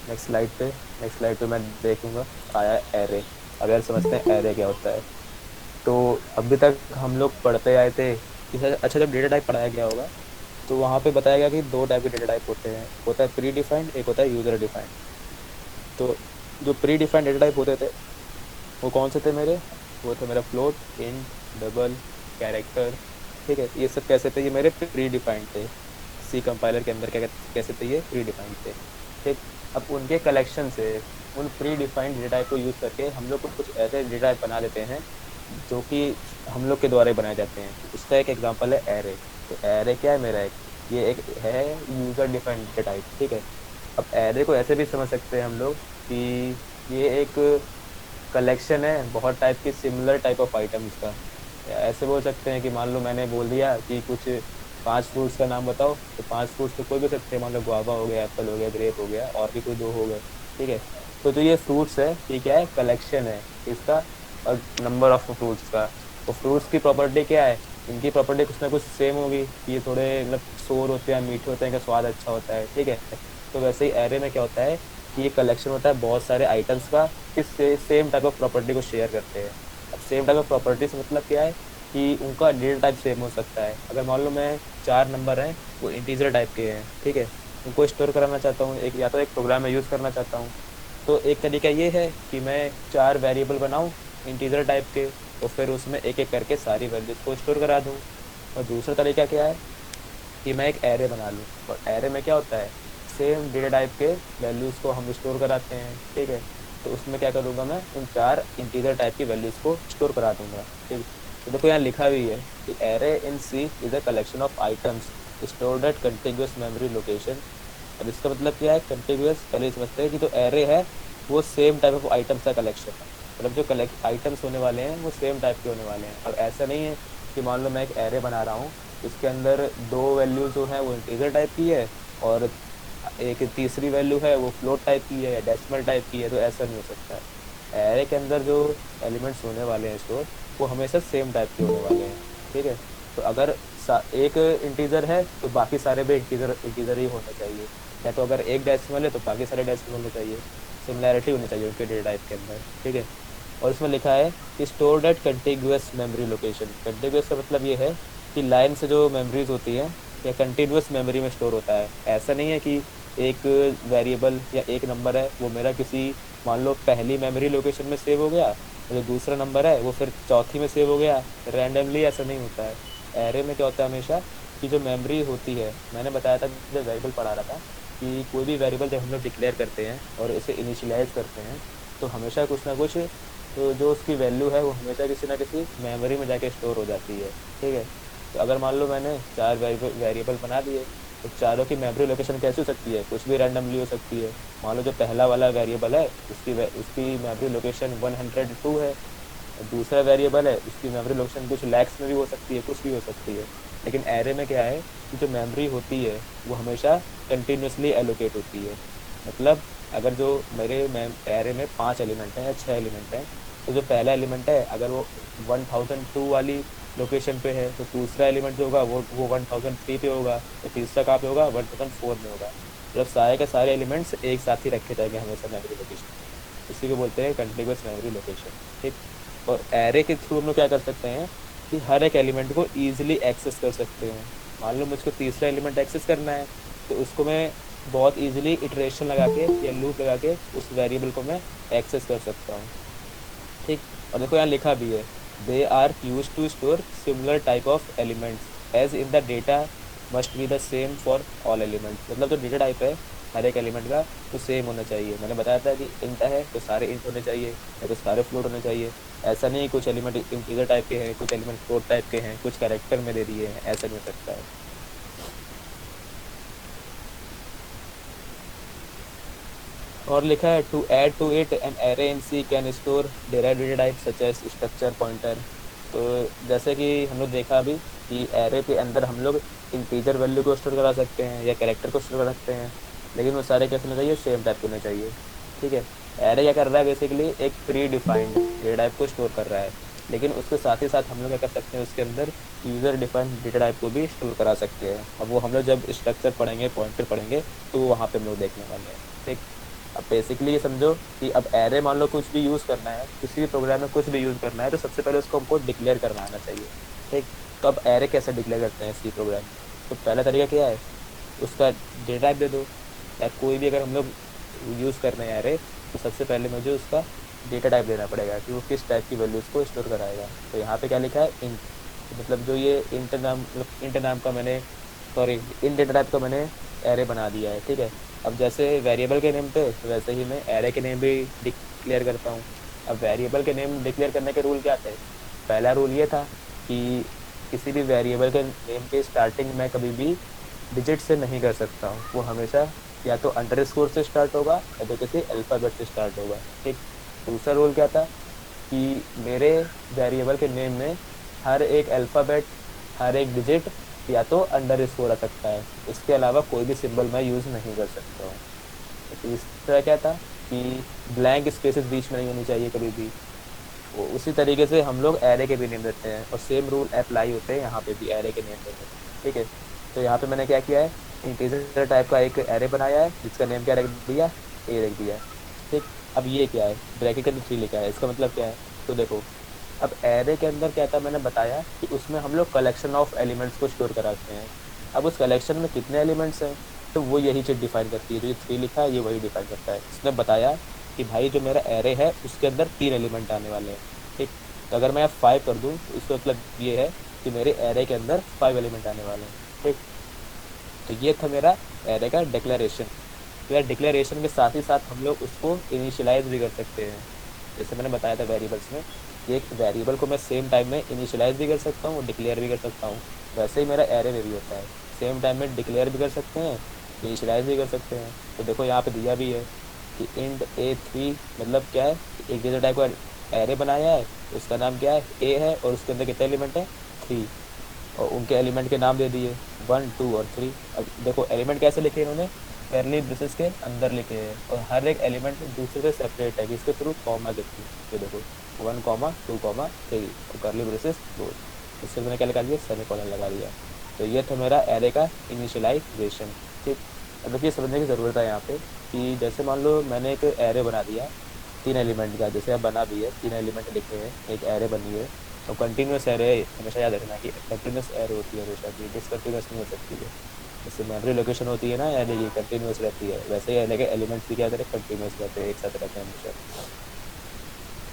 नेक्स्ट स्लाइड पे मैं देखूंगा आया एरे। अब यार समझते हैं एरे क्या होता है। तो अभी तक हम लोग पढ़ते आए थे कि अच्छा जब डेटा टाइप पढ़ाया गया होगा, तो वहाँ पे बताया गया कि 2 टाइप के डेटा टाइप होते हैं, होता है प्री डिफाइंड, एक होता है यूजर डिफाइंड। तो जो प्री डिफाइंड डेटा टाइप होते थे वो कौन से थे मेरे, वो थे मेरा फ्लोट, इंट, डबल, कैरेक्टर। ठीक है, ये सब कैसे थे, ये मेरे प्री डिफाइंड थे, सी कंपाइलर के अंदर क्या कैसे थे, ये प्री डिफाइंड थे। ठीक। अब उनके कलेक्शन से उन प्री डिफाइंड डेटा टाइप को यूज़ करके हम लोग कुछ ऐसे डेटा टाइप बना देते हैं जो कि हम लोग के द्वारा ही बनाए जाते हैं। उसका एक एग्जांपल है एरे। तो एरे क्या है मेरा, एक ये एक है यूज़र डिफाइंड डेटा टाइप। ठीक है। अब एरे को ऐसे भी समझ सकते हैं हम लोग कि ये एक कलेक्शन है बहुत टाइप के सिमिलर टाइप ऑफ आइटम्स का। या ऐसे बोल सकते हैं कि मान लो मैंने बोल दिया कि कुछ 5 फ्रूट्स का नाम बताओ, तो 5 फ्रूट्स तो कोई भी सकते हैं, मान लो गुआवा हो गया, एप्पल हो गया, ग्रेप हो गया, और भी कोई 2 हो गए। ठीक है। तो जो ये फ्रूट्स है ये क्या है, कलेक्शन है इसका, और नंबर ऑफ फ्रूट्स का। तो फ्रूट्स की प्रॉपर्टी क्या है, इनकी प्रॉपर्टी कुछ ना कुछ सेम होगी, ये थोड़े मतलब सोर होते हैं, मीठे होते हैं, इनका स्वाद अच्छा होता है, ठीक है। तो वैसे ही एरे में क्या होता है कि ये कलेक्शन होता है बहुत सारे आइटम्स का, इस सेम टाइप ऑफ प्रॉपर्टी को शेयर करते हैं। अब सेम टाइप ऑफ प्रॉपर्टी से मतलब क्या है कि उनका डेटा टाइप सेम हो सकता है। अगर मान लो मैं 4 नंबर हैं, वो इंटीजर टाइप के हैं, ठीक है, उनको स्टोर कराना चाहता हूँ एक, या तो एक प्रोग्राम में यूज़ करना चाहता हूँ, तो एक तरीका ये है कि मैं 4 वेरिएबल बनाऊँ इंटीजर टाइप के, तो फिर उसमें एक एक करके सारी वैल्यूज को स्टोर करा दूँ। और दूसरा तरीका क्या है कि मैं एक एरे बना लूँ, और एरे में क्या होता है, सेम डेटा टाइप के वैल्यूज़ को हम स्टोर कराते हैं, ठीक है। तो उसमें क्या करूँगा, मैं उन 4 इंटीजर टाइप की वैल्यूज़ को स्टोर करा दूंगा, ठीक। तो देखो यहाँ लिखा भी है कि array in C is a collection of items stored at continuous memory location. अब इसका मतलब क्या है, कंटिन्यूअस, पहले समझते हैं कि जो एरे है वो सेम टाइप ऑफ आइटम्स का कलेक्शन है, मतलब जो कलेक्ट आइटम्स होने वाले हैं वो सेम टाइप के होने वाले हैं। अब ऐसा नहीं है कि मान लो मैं एक एरे बना रहा हूँ, इसके अंदर 2 वैल्यू जो है वो इंटीजर टाइप की है, और एक तीसरी वैल्यू है वो फ्लोट टाइप की है या डेसिमल टाइप की है, तो ऐसा नहीं हो सकता है। एरे के अंदर जो एलिमेंट्स होने वाले हैं स्टोर, वो हमेशा सेम टाइप के होने वाले हैं, ठीक है। तो अगर एक इंटीजर है तो बाकी सारे भी इंटीजर इंटीजर ही होने चाहिए, या तो अगर एक डेसिमल है तो बाकी सारे डेसिमल होने चाहिए, सिमिलैरिटी होनी चाहिए उनके डेटा टाइप के अंदर, ठीक है। और इसमें लिखा है कि stored at continuous memory location. Continuous का मतलब ये है कि लाइन से जो मेमोरीज होती हैं या कंटिन्यूअस मेमोरी में स्टोर होता है। ऐसा नहीं है कि एक वेरिएबल या एक नंबर है वो मेरा किसी, मान लो पहली मेमोरी लोकेशन में सेव हो गया, जो दूसरा नंबर है वो फिर चौथी में सेव हो गया, रैंडमली ऐसा नहीं होता है। एरे में क्या होता है हमेशा कि जो मेमोरी होती है, मैंने बताया था जब वेरिएबल पढ़ा रहा था कि कोई भी वेरिएबल जब हम लोग डिक्लेयर करते हैं और इसे इनिशियलाइज करते हैं, तो हमेशा कुछ ना कुछ, तो जो उसकी वैल्यू है वो हमेशा किसी ना किसी मेमोरी में जाके स्टोर हो जाती है, ठीक है। तो अगर मान लो मैंने 4 वेरिएबल बना दिए, तो चारों की मेमोरी लोकेशन कैसी हो सकती है, कुछ भी रैंडमली हो सकती है। मान लो जो पहला वाला वेरिएबल है उसकी मेमोरी लोकेशन 102 है, और दूसरा वेरिएबल है उसकी मेमोरी लोकेशन कुछ लैक्स में भी हो सकती है, कुछ भी हो सकती है। लेकिन एरे में क्या है कि जो मेमोरी होती है वो हमेशा कंटिन्यूसली एलोकेट होती है। मतलब अगर जो मेरे एरे में 5 एलिमेंट हैं या 6 एलिमेंट हैं, तो जो पहला एलिमेंट है अगर वो 1002 वाली लोकेशन पे है, तो दूसरा एलिमेंट जो होगा वो 1003 पे होगा, तो तीसरा कहाँ पे होगा, 1004 में होगा। मतलब सारे के सारे एलिमेंट्स एक साथ ही रखे जाएंगे हमेशा मेमोरी लोकेशन, इसी को बोलते हैं कंटिन्यूअस मेमोरी लोकेशन, ठीक। और एरे के थ्रू हम लोग क्या कर सकते हैं कि हर एक एलिमेंट को ईजिली एक्सेस कर सकते हैं। मान लो मुझको तीसरा एलिमेंट एक्सेस करना है, तो उसको मैं बहुत ईजिली इटरेशन लगा के या लूप लगा के उस वेरिएबल को मैं एक्सेस कर सकता हूँ, ठीक। और देखो यहाँ लिखा भी है, they are use to store similar type of elements as in the data must be the same for all elements. मतलब जो डेटा टाइप है हर एक एलिमेंट का तो सेम होना चाहिए। मैंने बताया था कि इंट है तो सारे इंट होने चाहिए या तो सारे फ्लोट होने चाहिए। ऐसा नहीं कुछ एलिमेंट इंटीजर टाइप के हैं, कुछ एलिमेंट फ्लोट टाइप के हैं, कुछ कैरेक्टर में दे दिए हैं, ऐसा नहीं हो सकता है। और लिखा है to add to it an array in C can store derived data type such as structure pointer. तो जैसे कि हम लोग देखा अभी कि एरे के अंदर हम लोग इंटीजर वैल्यू को स्टोर करा सकते हैं या कैरेक्टर को स्टोर कर सकते हैं, लेकिन वो सारे कैसे होने चाहिए, सेम टाइप के होने चाहिए, ठीक है। एरे क्या कर रहा है, बेसिकली एक प्री डिफाइंड डेटा टाइप को स्टोर कर रहा है, लेकिन उसके साथ ही साथ हम लोग क्या कर सकते हैं, उसके अंदर यूजर डिफाइंड डेटा टाइप को भी स्टोर करा सकते हैं। अब वो हम लोग जब स्ट्रक्चर पढ़ेंगे, पॉइंटर पढ़ेंगे, तो वो वहाँ पे हम लोग देखने वाले हैं, ठीक। अब बेसिकली ये समझो कि अब एरे मान लो कुछ भी यूज़ करना है, किसी भी प्रोग्राम में कुछ भी यूज़ करना है, तो सबसे पहले उसको हमको डिक्लेयर करना आना चाहिए, ठीक। तो अब एरे कैसे डिक्लेयर करते हैं सी प्रोग्राम, तो पहला तरीका क्या है, उसका डेटा टाइप दे दो। या कोई भी अगर हम लोग यूज़ कर रहे हैं एरे, तो सबसे पहले मुझे उसका डेटा टाइप देना पड़ेगा कि वो किस टाइप की वैल्यूज़ को स्टोर कराएगा। तो यहाँ पे क्या लिखा है, इंट। मतलब जो ये इंट नाम, मतलब इंट नाम का मैंने, सॉरी, इंट डेटा टाइप का मैंने एरे बना दिया है, ठीक है। अब जैसे वेरिएबल के नेम पे, तो वैसे ही मैं एरे के नेम भी डिक्लेयर करता हूँ। अब वेरिएबल के नेम डिक्लेयर करने के रूल क्या थे, पहला रूल ये था कि किसी भी वेरिएबल के नेम के स्टार्टिंग में कभी भी डिजिट से नहीं कर सकता हूँ, वो हमेशा या तो अंडरस्कोर से स्टार्ट होगा या तो किसी अल्फ़ाबेट से स्टार्ट होगा, ठीक। दूसरा रूल क्या था कि मेरे वेरिएबल के नेम में हर एक अल्फ़ाबेट, हर एक डिजिट या तो अंडरस्कोर आ सकता है, इसके अलावा कोई भी सिंबल मैं यूज़ नहीं कर सकता हूँ। तो तीसरा क्या था कि ब्लैंक स्पेसेस बीच में नहीं होनी चाहिए कभी भी। वो उसी तरीके से हम लोग एरे के भी नेम देते हैं, और सेम रूल अप्लाई होते हैं यहाँ पे भी एरे के नेम देने में। ठीक है, तो यहाँ पे मैंने क्या किया है, इंटीजर टाइप का एक एरे बनाया है जिसका नेम क्या रख दिया, ए रख दिया। ठीक, अब ये क्या है, ब्रैकेट के अंदर 3 लिखा है, इसका मतलब क्या है, तो देखो अब एरे के अंदर क्या था, मैंने बताया कि उसमें हम लोग कलेक्शन ऑफ एलिमेंट्स को स्टोर कराते हैं। अब उस कलेक्शन में कितने एलिमेंट्स हैं, तो वो यही चीज़ डिफाइन करती है, जो ये 3 लिखा है ये वही डिफाइन करता है। इसने बताया कि भाई जो मेरा एरे है उसके अंदर 3 एलिमेंट आने वाले हैं। ठीक, तो अगर मैं 5 कर दूँ तो इसका मतलब ये है कि मेरे एरे के अंदर 5 एलिमेंट आने वाले हैं। ठीक, तो ये था मेरा एरे का डिक्लेरेशन। तो यार डिक्लेरेशन के साथ ही साथ हम लोग उसको इनिशियलाइज भी कर सकते हैं, जैसे मैंने बताया था वेरिएबल्स में, कि एक वेरिएबल को मैं सेम टाइम में इनिशियलाइज भी कर सकता हूँ, डिक्लेयर भी कर सकता हूँ। वैसे ही मेरा एरे में भी होता है, सेम टाइम में डिक्लेयर भी कर सकते हैं, इनिशियलाइज भी कर सकते हैं। तो देखो यहाँ पे दिया भी है कि इंड A3, मतलब क्या है, एक डेटा टाइप का एरे बनाया है, उसका नाम क्या है, ए है, और उसके अंदर कितने एलिमेंट है, 3, और उनके एलिमेंट के नाम दे दिए 1 2 और 3। अब देखो एलिमेंट कैसे लिखे इन्होंने, कर्ली ब्रेसेस के अंदर लिखे हैं, और हर एक एलिमेंट दूसरे से सेपरेट है, इसके थ्रू कॉमा देती है। तो देखो 1 2 3 और कर्ली ब्रेसेस क्लोज, इससे मैंने क्या लगा दिया, सेमीकोलन लगा दिया। तो ये था मेरा एरे का इनिशियलाइजेशन। ठीक, अब देखिए समझने की ज़रूरत है यहाँ पे कि जैसे मान लो मैंने एक एरे बना दिया 3 एलिमेंट का, जैसे अब बना भी है, 3 एलिमेंट लिखे हैं, एक एरे बनी है। तो कंटिन्यूस एरे हमेशा याद रखना कि कंटिन्यूस एरे होती है हमेशा की, डिसकंटिन्यूस नहीं हो सकती है। जैसे मेमोरी लोकेशन होती है ना एरे की, कंटिन्यूस रहती है, वैसे ही एरे के एलिमेंट्स भी क्या करें, कंटिन्यूस रहते हैं, एक साथ रहते हैं हमेशा।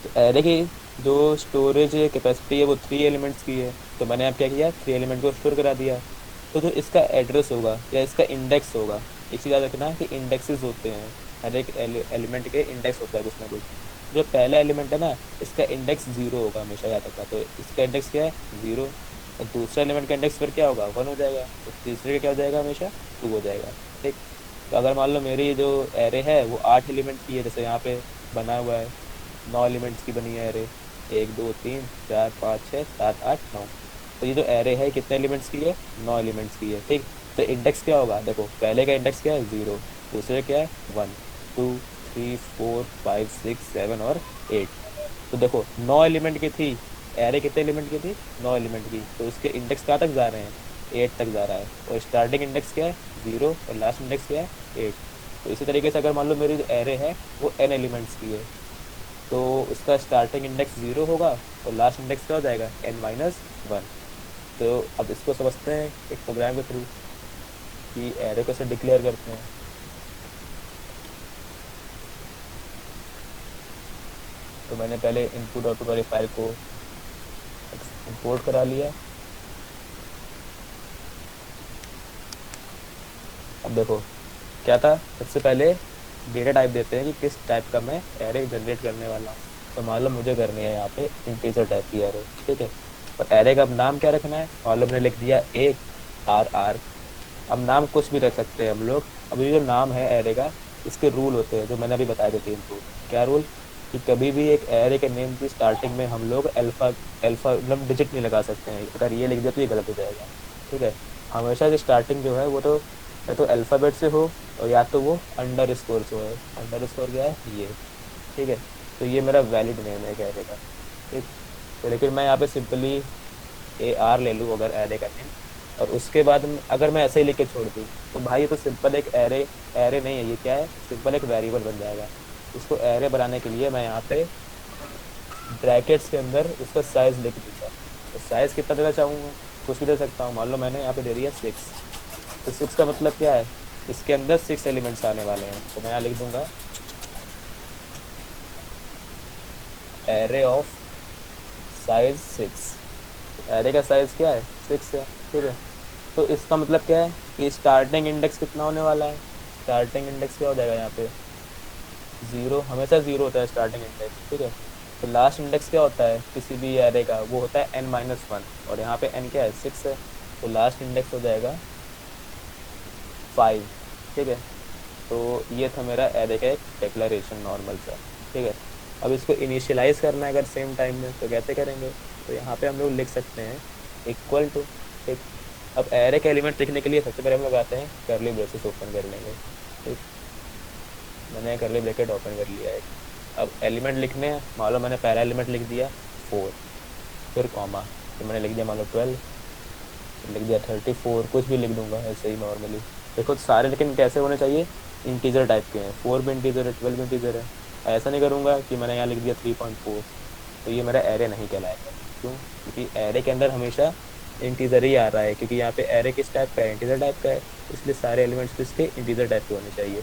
तो एरे की जो स्टोरेज कैपेसिटी है वो 3 एलिमेंट्स की है, तो मैंने अब क्या किया, 3 एलिमेंट को स्टोर करा दिया। तो जो इसका एड्रेस होगा या इसका इंडेक्स होगा, एक चीज़ याद रखना कि इंडेक्सेस होते हैं, हर एक एलिमेंट के इंडेक्स होता है कुछ ना कुछ। जो पहला एलिमेंट है ना, इसका इंडेक्स 0 होगा हमेशा, याद रखना। तो इसका इंडेक्स क्या है, 0, और दूसरा एलिमेंट का इंडेक्स फिर क्या होगा, 1 हो जाएगा, तो तीसरे का क्या हो जाएगा, हमेशा 2 हो जाएगा। ठीक, तो अगर मान लो मेरी जो एरे है वो 8 एलिमेंट की है, जैसे यहाँ पे बना हुआ है, 9 एलिमेंट्स की बनी है एरे, 1 2 3 4 5 6 7 8 9। तो ये जो एरे है कितने एलिमेंट्स की है, 9 एलिमेंट्स की है। ठीक, तो इंडेक्स क्या होगा, देखो पहले का इंडेक्स क्या है, 0, दूसरे क्या है, 1 2 3 4 5 6 7 और 8। तो देखो 9 एलिमेंट की थी एरे, कितने एलिमेंट की थी, 9 एलिमेंट की, तो उसके इंडेक्स कहाँ तक जा रहे हैं, 8 तक जा रहा है, और स्टार्टिंग इंडेक्स क्या है, 0, और लास्ट इंडेक्स क्या है, 8। तो इसी तरीके से अगर मान लो मेरी जो एरे है वो n एलिमेंट्स की है, तो उसका स्टार्टिंग इंडेक्स 0 होगा और लास्ट इंडेक्स क्या हो जाएगा, n-1। तो अब इसको समझते हैं एक प्रोग्राम के थ्रू कि एरे को कैसे डिक्लेयर करते हैं। तो मैंने पहले इनपुट आउटपुट वाली फाइल को इंपोर्ट करा लिया। अब देखो क्या था, सबसे पहले डेटा टाइप देते हैं कि किस टाइप का मैं एरे जनरेट करने वाला हूँ। तो मान लो मुझे करनी है यहाँ पे इंटीजर टाइप की एरे। ठीक है, और एरे का अब नाम क्या रखना है, मान लो मैंने लिख दिया एक RR। अब नाम कुछ भी रख सकते हैं हम लोग। अब ये जो नाम है एरे का, इसके रूल होते हैं जो मैंने अभी बताए थे, 3 रूल। क्या रूल, कि कभी भी एक एरे के नेम की स्टार्टिंग में हम लोग अल्फा अल्फा मतलब डिजिट नहीं लगा सकते हैं, अगर ये लिख दिया तो ये गलत हो जाएगा। ठीक है, हमेशा की स्टार्टिंग जो है वो तो या तो अल्फ़ाबेट से हो, और या तो वो अंडरस्कोर से हो। अंडरस्कोर क्या है, ये। ठीक है, तो ये मेरा वैलिड नेम है एरे का। ठीक, तो लेकिन मैं यहाँ पे सिंपली AR ले लूँ अगर एरे का नेम, और उसके बाद अगर मैं ऐसे ही लिख के छोड़ दूँ तो भाई ये तो सिंपल एक एरे एरे नहीं है, ये क्या है, सिंपल एक वेरिएबल बन जाएगा। उसको एरे बनाने के लिए मैं यहाँ पे ब्रैकेट्स के अंदर उसका साइज़ लिख दूँगा। तो साइज़ कितना देना चाहूँगा, कुछ भी दे सकता हूँ। मान लो मैंने यहाँ पे दे दिया 6, तो 6 का मतलब क्या है, इसके अंदर 6 एलिमेंट्स आने वाले हैं। तो मैं यहाँ लिख दूंगा एरे ऑफ साइज 6। एरे का साइज क्या है, 6 है। ठीक है, तो इसका मतलब क्या है कि स्टार्टिंग इंडेक्स कितना होने वाला है, स्टार्टिंग इंडेक्स क्या हो जाएगा यहाँ पे, 0, हमेशा 0 होता है स्टार्टिंग इंडेक्स। ठीक है, तो लास्ट इंडेक्स क्या होता है किसी भी एरे का, वो होता है n-1, और यहाँ पे n क्या है, 6 है, तो लास्ट इंडेक्स हो जाएगा 5। ठीक है, तो ये था मेरा एरे का एक डिक्लेरेशन नॉर्मल सा। ठीक है, अब इसको इनिशियलाइज करना है अगर सेम टाइम में, तो कैसे करेंगे, तो यहाँ पे हम लोग लिख सकते हैं इक्वल टू। ठीक, अब एरे के एलिमेंट लिखने के लिए सबसे पहले हम लोग आते हैं कर्ली ब्रेसेस ओपन कर लेंगे। ठीक, मैंने करली ब्रैकेट ओपन कर लिया है। अब एलिमेंट लिखने हैं, मान लो मैंने पहला एलिमेंट लिख दिया 4, फिर कॉमा, तो मैंने लिख दिया मान लो 12, लिख दिया 34, कुछ भी लिख दूंगा ऐसे ही नॉर्मली। देखो सारे लेकिन कैसे होने चाहिए, इंटीजर टाइप के हैं, 4 भी इंटीजर है, 12 भी इंटीजर है। ऐसा नहीं करूँगा कि मैंने यहाँ लिख दिया 3.4, तो ये मेरा एरे नहीं कहलाएगा। क्यों? क्योंकि एरे के अंदर हमेशा इंटीजर ही आ रहा है, क्योंकि यहाँ पे एरे किस टाइप का है, इंटीजर टाइप का है, इसलिए सारे एलिमेंट्स इसके इंटीजर टाइप के होने चाहिए।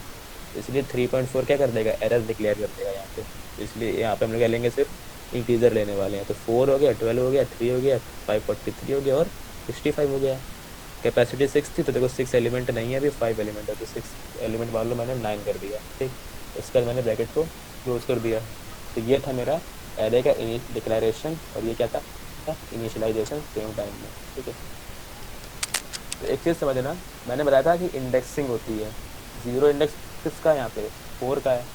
इसलिए 3.4 क्या कर देगा, एरर डिक्लेयर कर देगा यहाँ पे। इसलिए यहाँ पे हम लोग क्या लेंगे, सिर्फ इंटीजर लेने वाले हैं। तो 4 हो गया, 12 हो गया, 3 हो गया, 543 हो गया और 65 हो गया। कैपेसिटी 6 थी, तो देखो 6 एलिमेंट नहीं है, अभी 5 एलिमेंट है, तो 6 एलिमेंट मान लो मैंने 9 कर दिया। ठीक, इसके बाद मैंने ब्रैकेट को क्लोज कर दिया। तो ये था मेरा एरे का डिक्लेरेशन, और ये क्या था, इनिशियलाइजेशन सेम टाइम में। ठीक है, तो एक चीज़ समझना, मैंने बताया था कि इंडेक्सिंग होती है। 0 इंडेक्स किसका है, यहाँ पे 4 का है।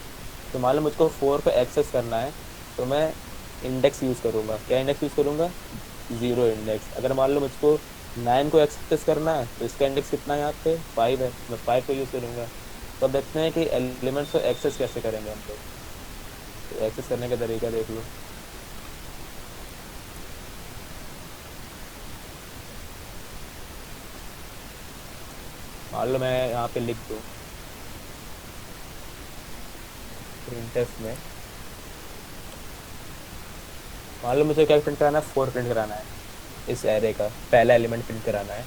तो मान लो मुझको 4 को एक्सेस करना है, तो मैं इंडेक्स यूज़ करूँगा। क्या इंडेक्स यूज़ करूँगा, 0 इंडेक्स। अगर मान लो मुझको 9 को एक्सेस करना है, तो इसका इंडेक्स कितना है, यहाँ पे 5 है, मैं 5 को यूज़ करूँगा। तो अब देखते हैं कि एलिमेंट्स को एक्सेस कैसे करेंगे हम लोग। तो एक्सेस करने का तरीका देख लो। मान लो मैं यहाँ पे लिख दूँ प्रिंटफ में, मान लो मुझे क्या प्रिंट कराना है, 4 प्रिंट कराना है, इस एरे का पहला एलिमेंट प्रिंट कराना है।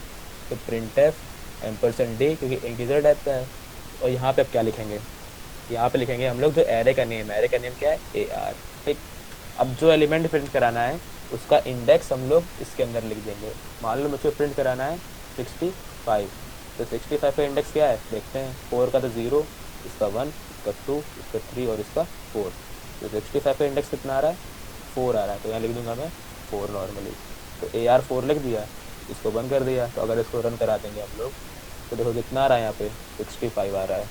तो प्रिंटफ %d, क्योंकि इंटीजर टाइप का है। और यहाँ पे अब क्या लिखेंगे, यहाँ पे लिखेंगे हम लोग जो एरे का नेम है, एरे का नेम क्या है, AR। ठीक, अब जो एलिमेंट प्रिंट कराना है उसका इंडेक्स हम लोग इसके अंदर लिख देंगे। मान लो मुझे प्रिंट कराना है 65, तो 65 का इंडेक्स क्या है, देखते हैं। 4 का तो 0, इसका 1, इसका 2, इसका 3 और इसका 4। तो 65 का इंडेक्स कितना आ रहा है, 4 आ रहा है, तो यहाँ लिख दूंगा मैं 4 नॉर्मली। तो AR 4 लिख दिया, इसको बंद कर दिया। तो अगर इसको रन करा देंगे हम लोग, तो देखो कितना आ रहा है, यहाँ पे 65 आ रहा है।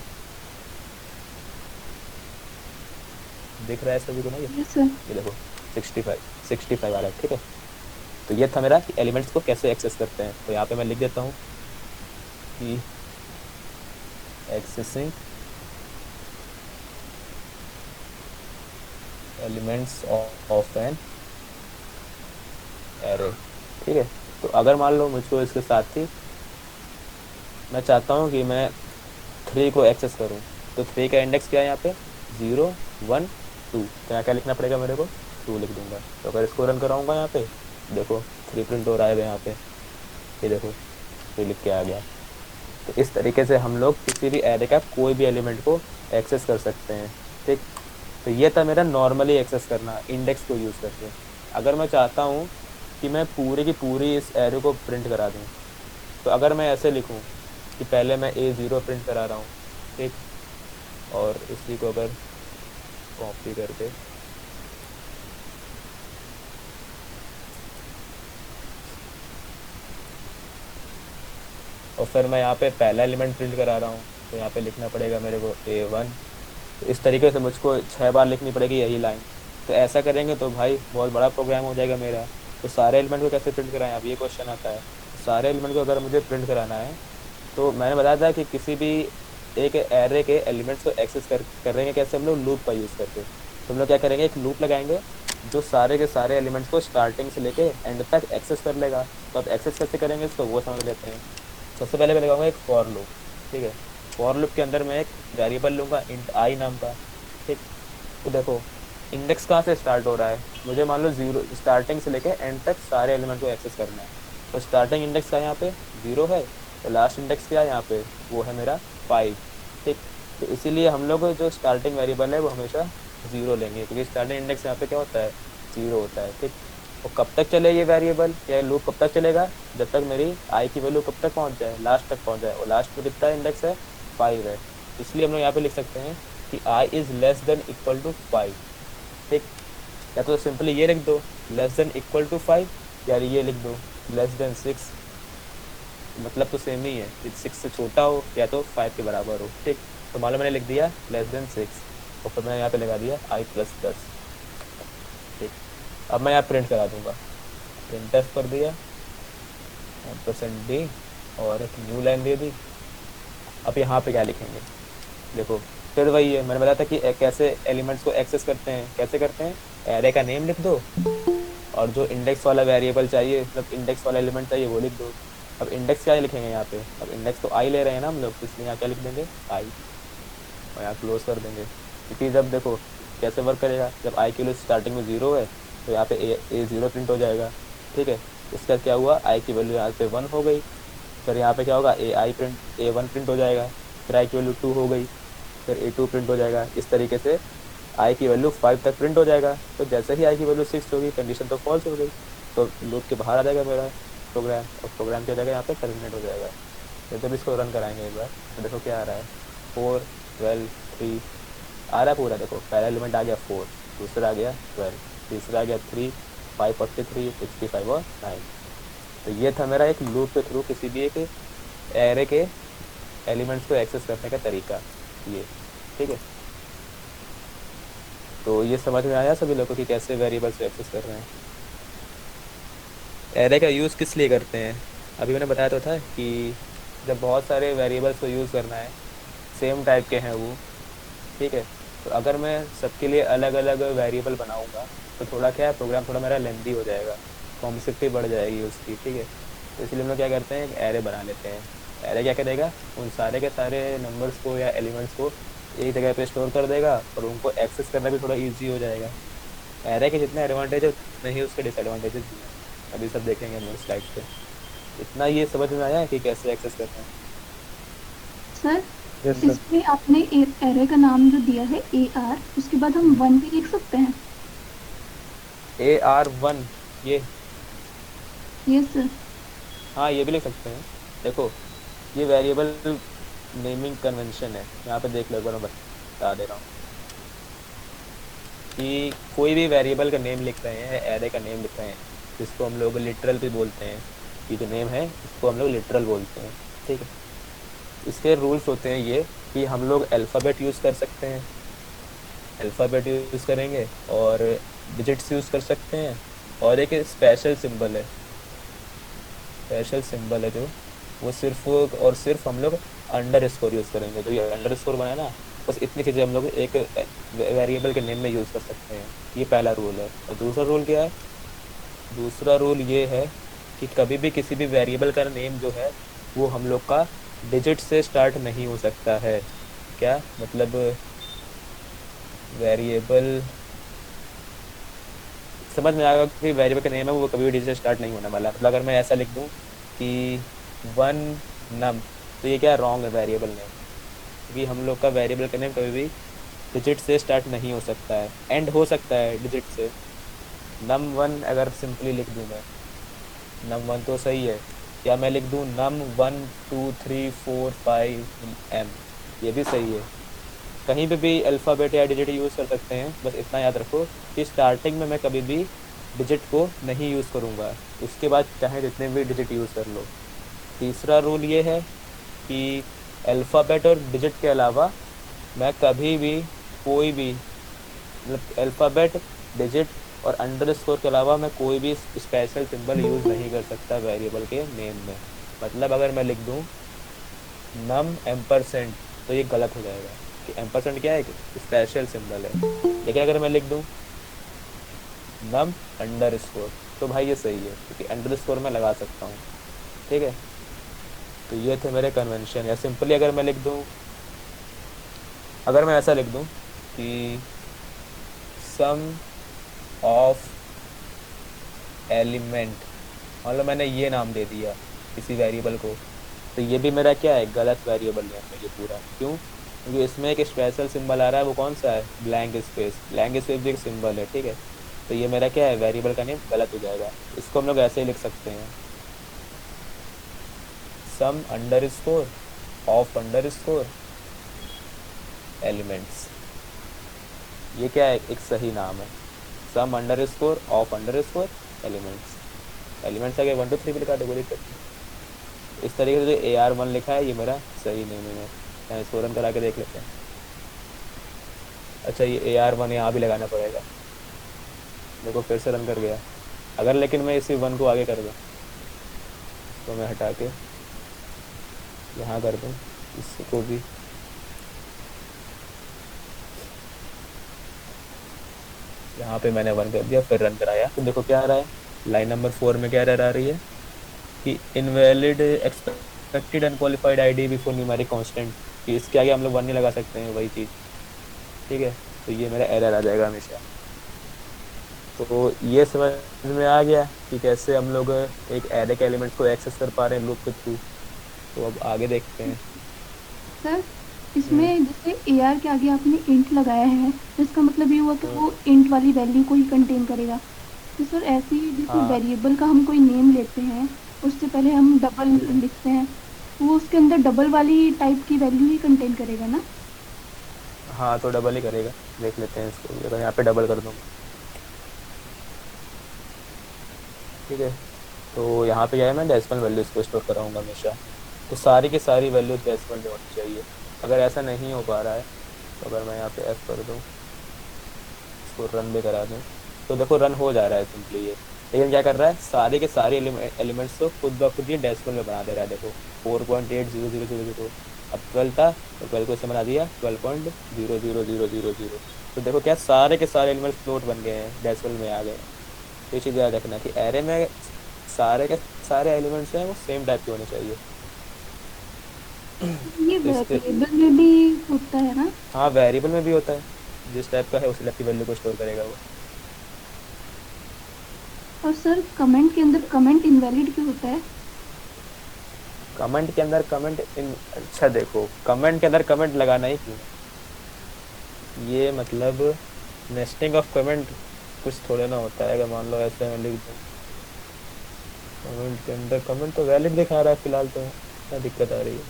दिख रहा है सभी को ना यस सर। ये देखो 65 आ रहा है। ठीक है, तो ये था मेरा कि एलिमेंट्स को कैसे एक्सेस करते हैं। तो यहाँ पे मैं लिख देता हूँ कि accessing elements of an array. ठीक है, तो अगर मान लो मुझको इसके साथ ही मैं चाहता हूँ कि मैं 3 को एक्सेस करूँ, तो 3 का इंडेक्स क्या है, यहाँ पे 0, 1, 2। तो यहाँ क्या लिखना पड़ेगा मेरे को, 2 लिख दूंगा। तो अगर इसको रन कराऊंगा, यहाँ पे देखो 3 प्रिंट हो रहा है यहाँ पे, ये देखो 3 लिख के आ गया। तो इस तरीके से हम लोग किसी भी एरे का कोई भी एलिमेंट को एक्सेस कर सकते हैं। ठीक, तो ये था मेरा नॉर्मली एक्सेस करना इंडेक्स को यूज़ करके। अगर मैं चाहता हूँ कि मैं पूरी की पूरी इस एरे को प्रिंट करा दूँ, तो अगर मैं ऐसे लिखूँ कि पहले मैं A0 प्रिंट करा रहा हूँ, ठीक, और इसी को अगर कॉपी करके और फिर मैं यहाँ पे पहला एलिमेंट प्रिंट करा रहा हूँ, तो यहाँ पे लिखना पड़ेगा मेरे को A1। तो इस तरीके से मुझको 6 बार लिखनी पड़ेगी यही लाइन। तो ऐसा करेंगे तो भाई बहुत बड़ा प्रोग्राम हो जाएगा मेरा। तो सारे एलिमेंट को कैसे प्रिंट कराएं, अब ये क्वेश्चन आता है। सारे एलिमेंट को अगर मुझे प्रिंट कराना है, तो मैंने बताया था कि किसी भी एक एरे के एलिमेंट्स को एक्सेस करेंगे कैसे, हम लोग लूप का यूज़ करके। तो हम लोग क्या करेंगे, एक लूप लगाएंगे जो सारे के सारे एलिमेंट्स को स्टार्टिंग से लेके एंड तक एक्सेस कर लेगा। तो अब एक्सेस कैसे करेंगे इसको वो समझ लेते हैं। सबसे पहले मैं लगाऊंगा एक फॉर लूप। ठीक है, फॉर लूप के अंदर मैं एक वेरिएबल लूँगा इंट आई नाम का। ठीक, तो देखो इंडेक्स कहाँ से स्टार्ट हो रहा है, मुझे मान लो 0 स्टार्टिंग से लेके एंड तक सारे एलिमेंट को एक्सेस करना है। तो स्टार्टिंग इंडेक्स का यहाँ पे 0 है, तो लास्ट इंडेक्स क्या है यहाँ पे, वो है मेरा 5। ठीक, तो इसीलिए हम लोग जो स्टार्टिंग वेरिएबल है वो हमेशा 0 लेंगे, क्योंकि स्टार्टिंग इंडेक्स यहाँ पे क्या होता है, 0 होता है। ठीक, और कब तक चले ये वेरिएबल या लूप कब तक चलेगा, जब तक मेरी आई की वैल्यू कब तक पहुँच जाए, लास्ट तक पहुँच जाए। और लास्ट में कितना इंडेक्स है, 5 है। इसलिए हम लोग यहाँ पे लिख सकते हैं कि i is less than equal to 5। ठीक, या तो सिंपली ये लिख दो लेस देन इक्वल टू 5, या ये लिख दो लेस देन 6। मतलब तो सेम ही है, 6 से छोटा हो या तो 5 के बराबर हो। ठीक, तो मान लो मैंने लिख दिया लेस देन 6, और फिर मैंने यहाँ पे लगा दिया i+10। ठीक, अब मैं यहाँ प्रिंट करा दूंगा, प्रिंट एफ कर दिया %d और एक न्यू लाइन दे दी। अब यहाँ पे क्या लिखेंगे, देखो फिर वही है, मैंने बताया था कि कैसे एलिमेंट्स को एक्सेस करते हैं, कैसे करते हैं। एरे का नेम लिख दो, और जो इंडेक्स वाला वेरिएबल चाहिए, मतलब इंडेक्स वाला एलिमेंट चाहिए, वो लिख दो। अब इंडेक्स क्या लिखेंगे यहाँ पे, अब इंडेक्स तो आई ले रहे हैं ना हम लोग, तो इसलिए यहाँ क्या लिख देंगे, आई, और यहाँ क्लोज कर देंगे। क्योंकि जब देखो कैसे वर्क करेगा, जब आई की वैल्यू स्टार्टिंग में 0 है तो यहाँ पे ए 0 प्रिंट हो जाएगा। ठीक है, इसका क्या हुआ, आई की वैल्यू यहाँ पे 1 हो गई। फिर यहाँ पे क्या होगा, ए 1 प्रिंट हो जाएगा। फिर आई की वैल्यू 2 हो गई, फिर ए 2 प्रिंट हो जाएगा। इस तरीके से आई की वैल्यू 5 तक प्रिंट हो जाएगा। तो जैसे ही आई की वैल्यू 6 होगी, कंडीशन तो फॉल्स हो गई, तो लूप के बाहर आ जाएगा मेरा प्रोग्राम, और प्रोग्राम क्या हो जाएगा, यहाँ पे टर्मिनेट हो जाएगा। तो जब इसको रन कराएंगे एक बार, तो देखो क्या आ रहा है, 4 12 3 आ रहा है पूरा। देखो पहला एलिमेंट आ गया 4, दूसरा आ गया 12, तीसरा आ गया 3, 5 43 65 और 9। तो ये था मेरा एक लूप के थ्रू किसी भी एक एरे के एलिमेंट्स को एक्सेस करने का तरीका ये। ठीक है, तो ये समझ में आया सभी लोगों को कि कैसे वेरिएबल्स को एक्सेस कर रहे हैं। एरे का यूज़ किस लिए करते हैं, अभी मैंने बताया तो था कि जब बहुत सारे वेरिएबल्स को यूज़ करना है, सेम टाइप के हैं वो, ठीक है, तो अगर मैं सबके लिए अलग अलग वेरिएबल बनाऊंगा तो थोड़ा क्या है, प्रोग्राम थोड़ा मेरा लेंदी हो जाएगा, कॉम्प्लेक्सिटी बढ़ जाएगी उसकी। ठीक है, तो इसलिए हम लोग क्या करते हैं, एक एरे बना लेते हैं। एरे क्या करेगा, उन सारे के सारे नंबर्स को या एलिमेंट्स को एक जगह पे स्टोर कर देगा, और उनको एक्सेस करना भी थोड़ा ईजी हो जाएगा। एरे के जितने एडवांटेज है उतने ही उसके डिसएडवांटेजेस भी हैं, अभी सब देखेंगे हम लोग स्लाइड पे। इतना ये समझ में आया है कि कैसे एक्सेस करना है। Sir yes sir. इसमें आपने एरे का नाम जो दिया है AR, उसके बाद हम 1 भी लिख सकते हैं? AR1, ये, यस सर। हाँ ये भी लिख सकते हैं। देखो ये वेरिएबल नेमिंग कन्वेंशन है, यहाँ पे देख लो एक बार, मैं बता दे रहा हूँ कि कोई भी वेरिएबल का नेम लिख रहे हैं, एरे का नेम लिख रहे हैं, जिसको हम लोग लिटरल भी बोलते हैं। ये जो नेम है इसको हम लोग लिटरल बोलते हैं। ठीक है, इसके रूल्स होते हैं ये कि हम लोग अल्फ़ाबेट यूज़ कर सकते हैं, अल्फ़ाबेट यूज़ करेंगे, और डिजिट्स यूज़ कर सकते हैं, और एक स्पेशल सिंबल है, स्पेशल सिंबल है जो, वो सिर्फ और सिर्फ हम लोग अंडर स्कोर यूज़ करेंगे। तो ये अंडर स्कोर बनाए ना, बस इतनी चीज़ें हम लोग एक वेरिएबल के नेम में यूज़ कर सकते हैं। ये पहला रूल है। और दूसरा रूल क्या है, दूसरा रूल ये है कि कभी भी किसी भी वेरिएबल का नेम जो है वो हम लोग का डिजिट से स्टार्ट नहीं हो सकता है। क्या मतलब, वेरिएबल समझ में आएगा कि वेरिएबल का नेम है वो कभी भी डिजिट से स्टार्ट नहीं होने वाला। मतलब अगर मैं ऐसा लिख दूं कि वन नम, तो ये क्या रॉन्ग है वेरिएबल नेम, क्योंकि हम लोग का वेरिएबल का नेम कभी भी डिजिट से स्टार्ट नहीं हो सकता है, एंड हो सकता है डिजिट से। num1 अगर सिंपली लिख दूं मैं, num1 तो सही है, या मैं लिख दूं num1 2 3 4 5 m, ये भी सही है। कहीं पे भी अल्फ़ाबेट या डिजिट यूज़ कर सकते हैं, बस इतना याद रखो कि स्टार्टिंग में मैं कभी भी डिजिट को नहीं यूज़ करूँगा, उसके बाद चाहे जितने भी डिजिट यूज़ कर लो। तीसरा रूल ये है कि अल्फ़ाबेट और डिजिट के अलावा मैं कभी भी कोई भी, मतलब अल्फ़ाबेट, डिजिट और अंडरस्कोर के अलावा मैं कोई भी स्पेशल सिंबल यूज़ नहीं कर सकता वेरिएबल के नेम में। मतलब अगर मैं लिख दूँ नम एम्परसेंट, तो ये गलत हो जाएगा, कि एम्परसेंट क्या है, एक स्पेशल सिंबल है। लेकिन अगर मैं लिख दूँ नम अंडर स्कोर, तो भाई ये सही है, क्योंकि अंडर स्कोर मैं लगा सकता हूँ। ठीक है, तो ये थे मेरे कन्वेंशन। या सिंपली अगर मैं लिख दूँ, अगर मैं ऐसा लिख दूँ कि सम ऑफ एलिमेंट, मतलब मैंने ये नाम दे दिया किसी वेरिएबल को, तो ये भी मेरा क्या है, गलत वेरिएबल नेम है ये पूरा। क्यों, क्योंकि इसमें एक स्पेशल सिंबल आ रहा है, वो कौन सा है, ब्लैंक स्पेस। ब्लैंक स्पेस भी एक सिंबल है। ठीक है, तो ये मेरा क्या है, वेरिएबल का नेम गलत हो जाएगा। इसको हम लोग ऐसे ही लिख सकते हैं, sum under score of under score elements. ये क्या है, एक सही नाम है, sum under score of under score elements. Elements अगर 1 2 3 भी लिखा तो कोई दिक्कत नहीं। इस तरीके से जो AR1 लिखा है ये मेरा सही नेमिंग है। यहाँ इसको रन करा के देख लेते हैं। अच्छा, ये AR1 यहाँ भी लगाना पड़ेगा, देखो फिर से रन कर गया। अगर लेकिन मैं इसी 1 को आगे कर दूँ, तो मैं हटा के यहाँ कर दूँ इसको भी, यहाँ पे मैंने 1 कर दिया, फिर रन कराया, तो देखो क्या आ रहा है, लाइन नंबर 4 में क्या एरर आ रही है कि invalid expected unqualified ID before numeric constant, कि इसके आगे हम लोग 1 नहीं लगा सकते हैं, वही चीज़। ठीक है, तो ये मेरा एरर आ जाएगा हमेशा। तो ये समझ में आ गया कि कैसे हम लोग एक एरे के एलिमेंट्स को एक्सेस कर पा रहे हैं लूप के थ्रू। तो अब आगे देखते हैं। सर हम्म इसमें जैसे AR के आगे आपने इंट लगाया है, तो इसका मतलब ये हुआ कि हम्म, वो इंट वाली वैल्यू को ही कंटेन करेगा। तो सर ऐसे ही जैसे हाँ वेरिएबल का हम कोई नेम लेते हैं, उससे पहले हम डबल हम्म, लिखते हैं, तो वो उसके अंदर डबल वाली टाइप की वैल्यू ही कंटेन करेगा ना? हाँ तो डबल ही करेगा। देख लेते हैं इसको, अगर यहाँ पे डबल कर दूँगा। ठीक है, तो यहाँ पे क्या है, मैं डेसिमल वैल्यूज को स्टोर कराऊंगा हमेशा। तो सारी की सारी वैल्यूज डेसिमल में होनी चाहिए। अगर ऐसा नहीं हो पा रहा है, तो अगर मैं यहाँ पे एफ कर दूँ, इसको रन भी करा दूँ, तो देखो रन हो जा रहा है सिंपली ये। लेकिन क्या कर रहा है, सारे के सारे एलिमेंट्स को खुद ब खुद ये डेसिमल में बना दे रहा है। देखो 4.80000, अब 12 था तो 12 को इससे बना दिया 12.00000। तो देखो क्या, सारे के सारे एलिमेंट्स फ्लोट बन गए हैं, डेसिमल में आ गए हैं। तो ये चीज़ याद रखना कि एरे में सारे के सारे एलिमेंट्स हैं वो सेम टाइप के होने चाहिए। ये तो इसके, वेरिएबल में भी होता है ना? हाँ वेरिएबल में भी होता है, जिस टाइप का है उसी टाइप की वैल्यू को स्टोर करेगा वो। और सर कमेंट के अंदर कमेंट इनवैलिड क्यों होता है? कमेंट के अंदर कमेंट इन, अच्छा देखो, कमेंट के अंदर कमेंट लगाना ही क्यों, ये मतलब नेस्टिंग ऑफ कमेंट कुछ थोड़े ना होता है। अगर मान लो ऐसे मैं लिख दूँ कमेंट के अंदर कमेंट, तो वैलिड दिखा रहा है फिलहाल, तो क्या दिक्कत आ रही है,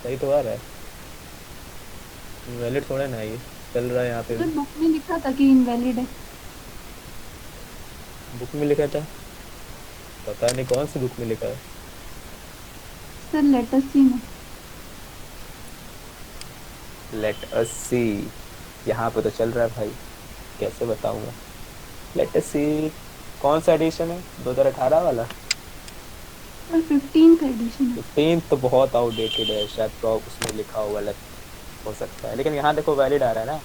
सही तो आ रहा है, वैलिड थोड़ा ना है ये, चल रहा है यहाँ पे सर भी। बुक में लिखा था कि इनवैलिड है। बुक में लिखा था, पता नहीं कौन सी बुक में लिखा है। सर लेटर सी में। लेट अस सी, यहाँ पे तो चल रहा है भाई, कैसे बताऊँ मैं। लेट अस सी, कौन सा एडिशन है, 2018 वाला? सर 15th एडिशन है। 15 तो बहुत आउटडेटेड है, शायद तो उसमें लिखा हुआ गलत हो सकता है, लेकिन यहाँ देखो वैलिड आ रहा है ना।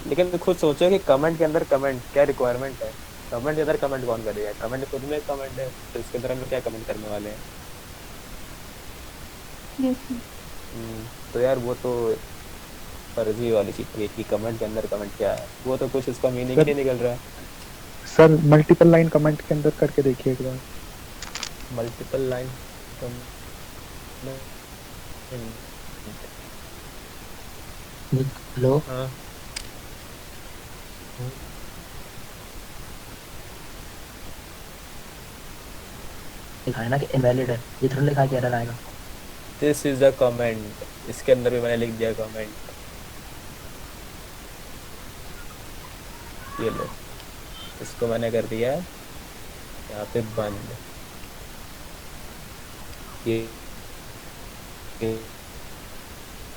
लेकिन खुद सोचो कि कमेंट के अंदर कमेंट क्या रिक्वायरमेंट है, कमेंट के अंदर कमेंट कौन करेगा, कमेंट खुद में कमेंट है, तो इसके अंदर हम लोग क्या कमेंट करने वाले हैं। Yes sir. तो यार वो तो फर्जी वाली चीज है कि कमेंट के अंदर कमेंट क्या है, वो तो कुछ उसका मीनिंग ही सर नहीं निकल रहा है। सर मल्टीपल लाइन कमेंट के अंदर करके देखिए एक बार। Multiple line comment, hello. हाँ लिखा है ना कि इनवैलिड है, ये थोड़ा लिखा है कि एरर आएगा। दिस इज अ कमेंट, इसके अंदर भी मैंने लिख दिया कमेंट, ये लो, इसको मैंने कर दिया है यहाँ पे बंद। ये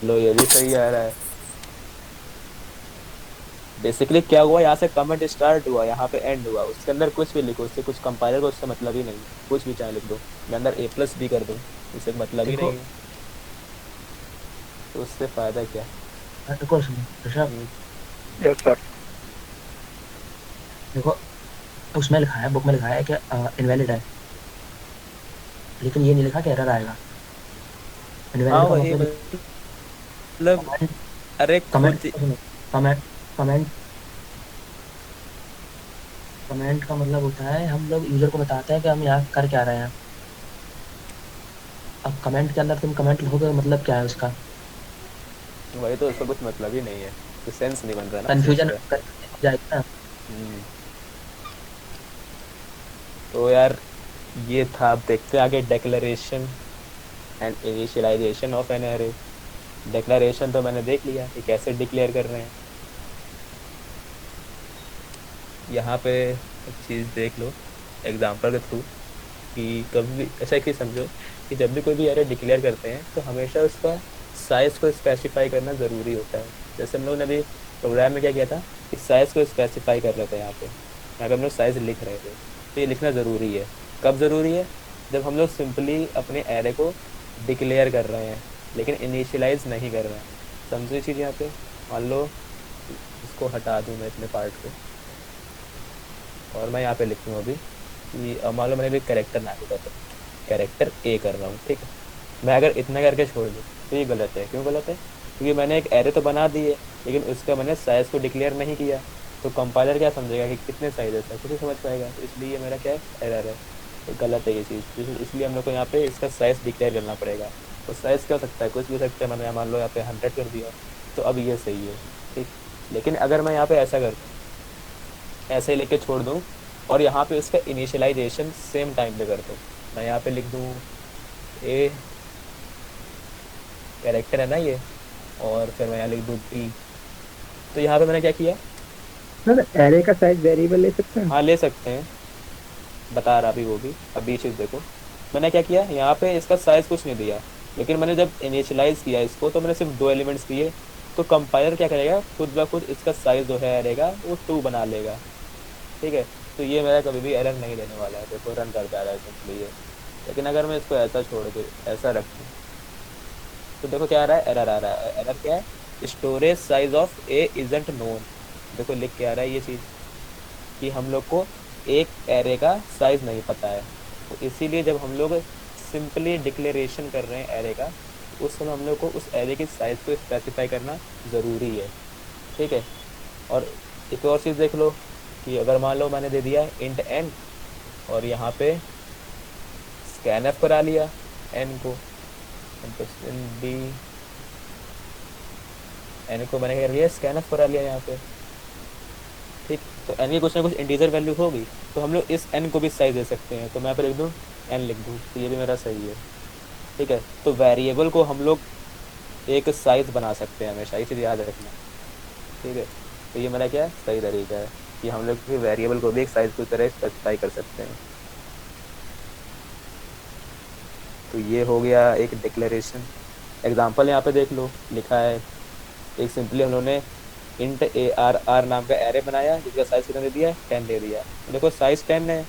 लो, ये भी सही आ रहा है। बेसिकली क्या हुआ, यहाँ से कमेंट स्टार्ट हुआ, यहाँ पे एंड हुआ, उसके अंदर कुछ भी लिखो, उससे कुछ कंपाइलर को उससे मतलब ही नहीं है, कुछ भी चाहे लिख दो, मैं अंदर ए प्लस बी कर दूँ, उससे मतलब ही देखो नहीं है, तो उससे फायदा क्या। देखो सुनो ऋषभ, हम्म, यस सर। देखो उसमें लिखा है, बुक में लिखा है कि इनवैलिड है, लेकिन ये नहीं लिखा कि एरर आएगा। हाँ इनवैलिड का वही मतलब मतलब, कमेंट अरे कमेंट खुद, कमेंट कमेंट कमेंट का मतलब होता है हम लोग यूजर को बताते हैं कि हम यहाँ कर क्या रहे हैं। अब कमेंट के अंदर तुम कमेंट लिखोगे मतलब क्या है उसका? वही तो, उसका कुछ मतलब ही नहीं है, तो सेंस नहीं बन रहा ना उस चीज कंफ्यूजन का। हो जाएगा ना। हम्म, तो यार ये था, अब देखते हैं आगे, declaration and initialization of an array. Declaration तो मैंने देख लिया कि कैसे डिक्लेयर कर रहे हैं। यहाँ पे एक चीज़ देख लो एग्जांपल के थ्रू, कि कभी भी ऐसा कि समझो कि जब भी कोई भी एरे डिक्लेयर करते हैं तो हमेशा उसका साइज़ को स्पेसिफाई करना ज़रूरी होता है। जैसे हम लोग ने अभी प्रोग्राम में क्या किया था कि साइज़ को स्पेसिफाई कर रहे थे, यहाँ पे हम लोग साइज़ लिख रहे थे, तो ये लिखना ज़रूरी है। कब ज़रूरी है, जब हम लोग सिंपली अपने एरे को डिक्लेयर कर रहे हैं लेकिन इनिशियलाइज नहीं कर रहे हैं। समझो ये चीज़ यहाँ पे, मान लो इसको हटा दूँ मैं, इतने पार्ट को, और मैं यहाँ पे लिख दूँ अभी कि मान लो मैंने भी कैरेक्टर नाम लिखा था, कैरेक्टर ए कर रहा हूँ, ठीक है। मैं अगर इतना करके छोड़ दूँ तो ये गलत है। क्यों गलत है? क्योंकि मैंने एक एरे तो बना दी है, लेकिन उसका मैंने साइज़ को डिक्लेयर नहीं किया। तो कंपाइलर क्या समझेगा कि कितने साइज़ है, कुछ नहीं समझ पाएगा। तो इसलिए मेरा क्या है, एरर है। तो गलत है ये चीज़, इसलिए हम लोग को यहाँ पे इसका साइज़ डिक्लेयर करना पड़ेगा। तो साइज़ क्या हो सकता है, कुछ भी हो सकता है। मैंने मान लो यहाँ पे 100 कर दिया, तो अब ये सही है, ठीक। लेकिन अगर मैं यहाँ पे ऐसा कर दूँ, ऐसे ही लेके छोड़ दूँ, और यहाँ पे इसका इनिशियलाइजेशन सेम टाइम पे कर दूँ, मैं यहाँ पे लिख दूँ ए, कैरेक्टर है ना ये, और फिर मैं यहाँ लिख दूँ बी। तो यहाँ पे मैंने क्या किया, सर एरे का साइज वेरिएबल ले सकते हैं? हाँ ले सकते हैं, बता रहा अभी वो भी। अभी चीज़ देखो, मैंने क्या किया, यहाँ पे इसका साइज़ कुछ नहीं दिया, लेकिन मैंने जब इनिशियलाइज़ किया इसको तो मैंने सिर्फ 2 एलिमेंट्स दिए। तो कंपाइलर क्या करेगा, खुद ब खुद इसका साइज़ जो है रहेगा वो 2 बना लेगा, ठीक है। तो ये मेरा कभी भी एरर नहीं देने वाला है, देखो रन कर जा रहा है सिंपली ये। लेकिन अगर मैं इसको ऐसा छोड़ के ऐसा रख दूँ तो देखो क्या आ रहा है, एरर आ रहा है। एरर क्या है, storage size of A isn't known. देखो लिख के आ रहा है ये चीज़ कि हम लोग को एक एरे का साइज़ नहीं पता है। तो इसीलिए जब हम लोग सिंपली डिक्लेरेशन कर रहे हैं एरे का, उस समय हम लोग को उस एरे की साइज़ को स्पेसिफाई करना ज़रूरी है, ठीक है। और एक और चीज़ देख लो कि अगर मान लो मैंने दे दिया इंट एन, और यहाँ पे स्कैन एफ करा लिया एन को, डी एन को मैंने क्या कर लिया, स्कैन एफ करा लिया यहाँ पे, ठीक। तो एन की कुछ ना कुछ इंटीजर वैल्यू होगी, तो हम लोग इस एन को भी साइज दे सकते हैं। तो मैं यहाँ पे लिख दूँ एन लिख दूँ, तो ये भी मेरा सही है, ठीक है। तो वेरिएबल को हम लोग एक साइज बना सकते हैं हमेशा, ये चीज़ याद रखना, ठीक है। तो ये मेरा क्या है, सही तरीका है कि हम लोग वेरिएबल को भी एक साइज की तरह स्पेसिफाई कर सकते हैं। तो ये हो गया एक डिक्लेरेशन। एग्जांपल यहाँ पे देख लो, लिखा है एक सिंपली हम लोगों ने इंट ए आर आर नाम का एरे बनाया, जिसका साइज कितना दे दिया, 10 दे दिया। तो देखो साइज 10 है,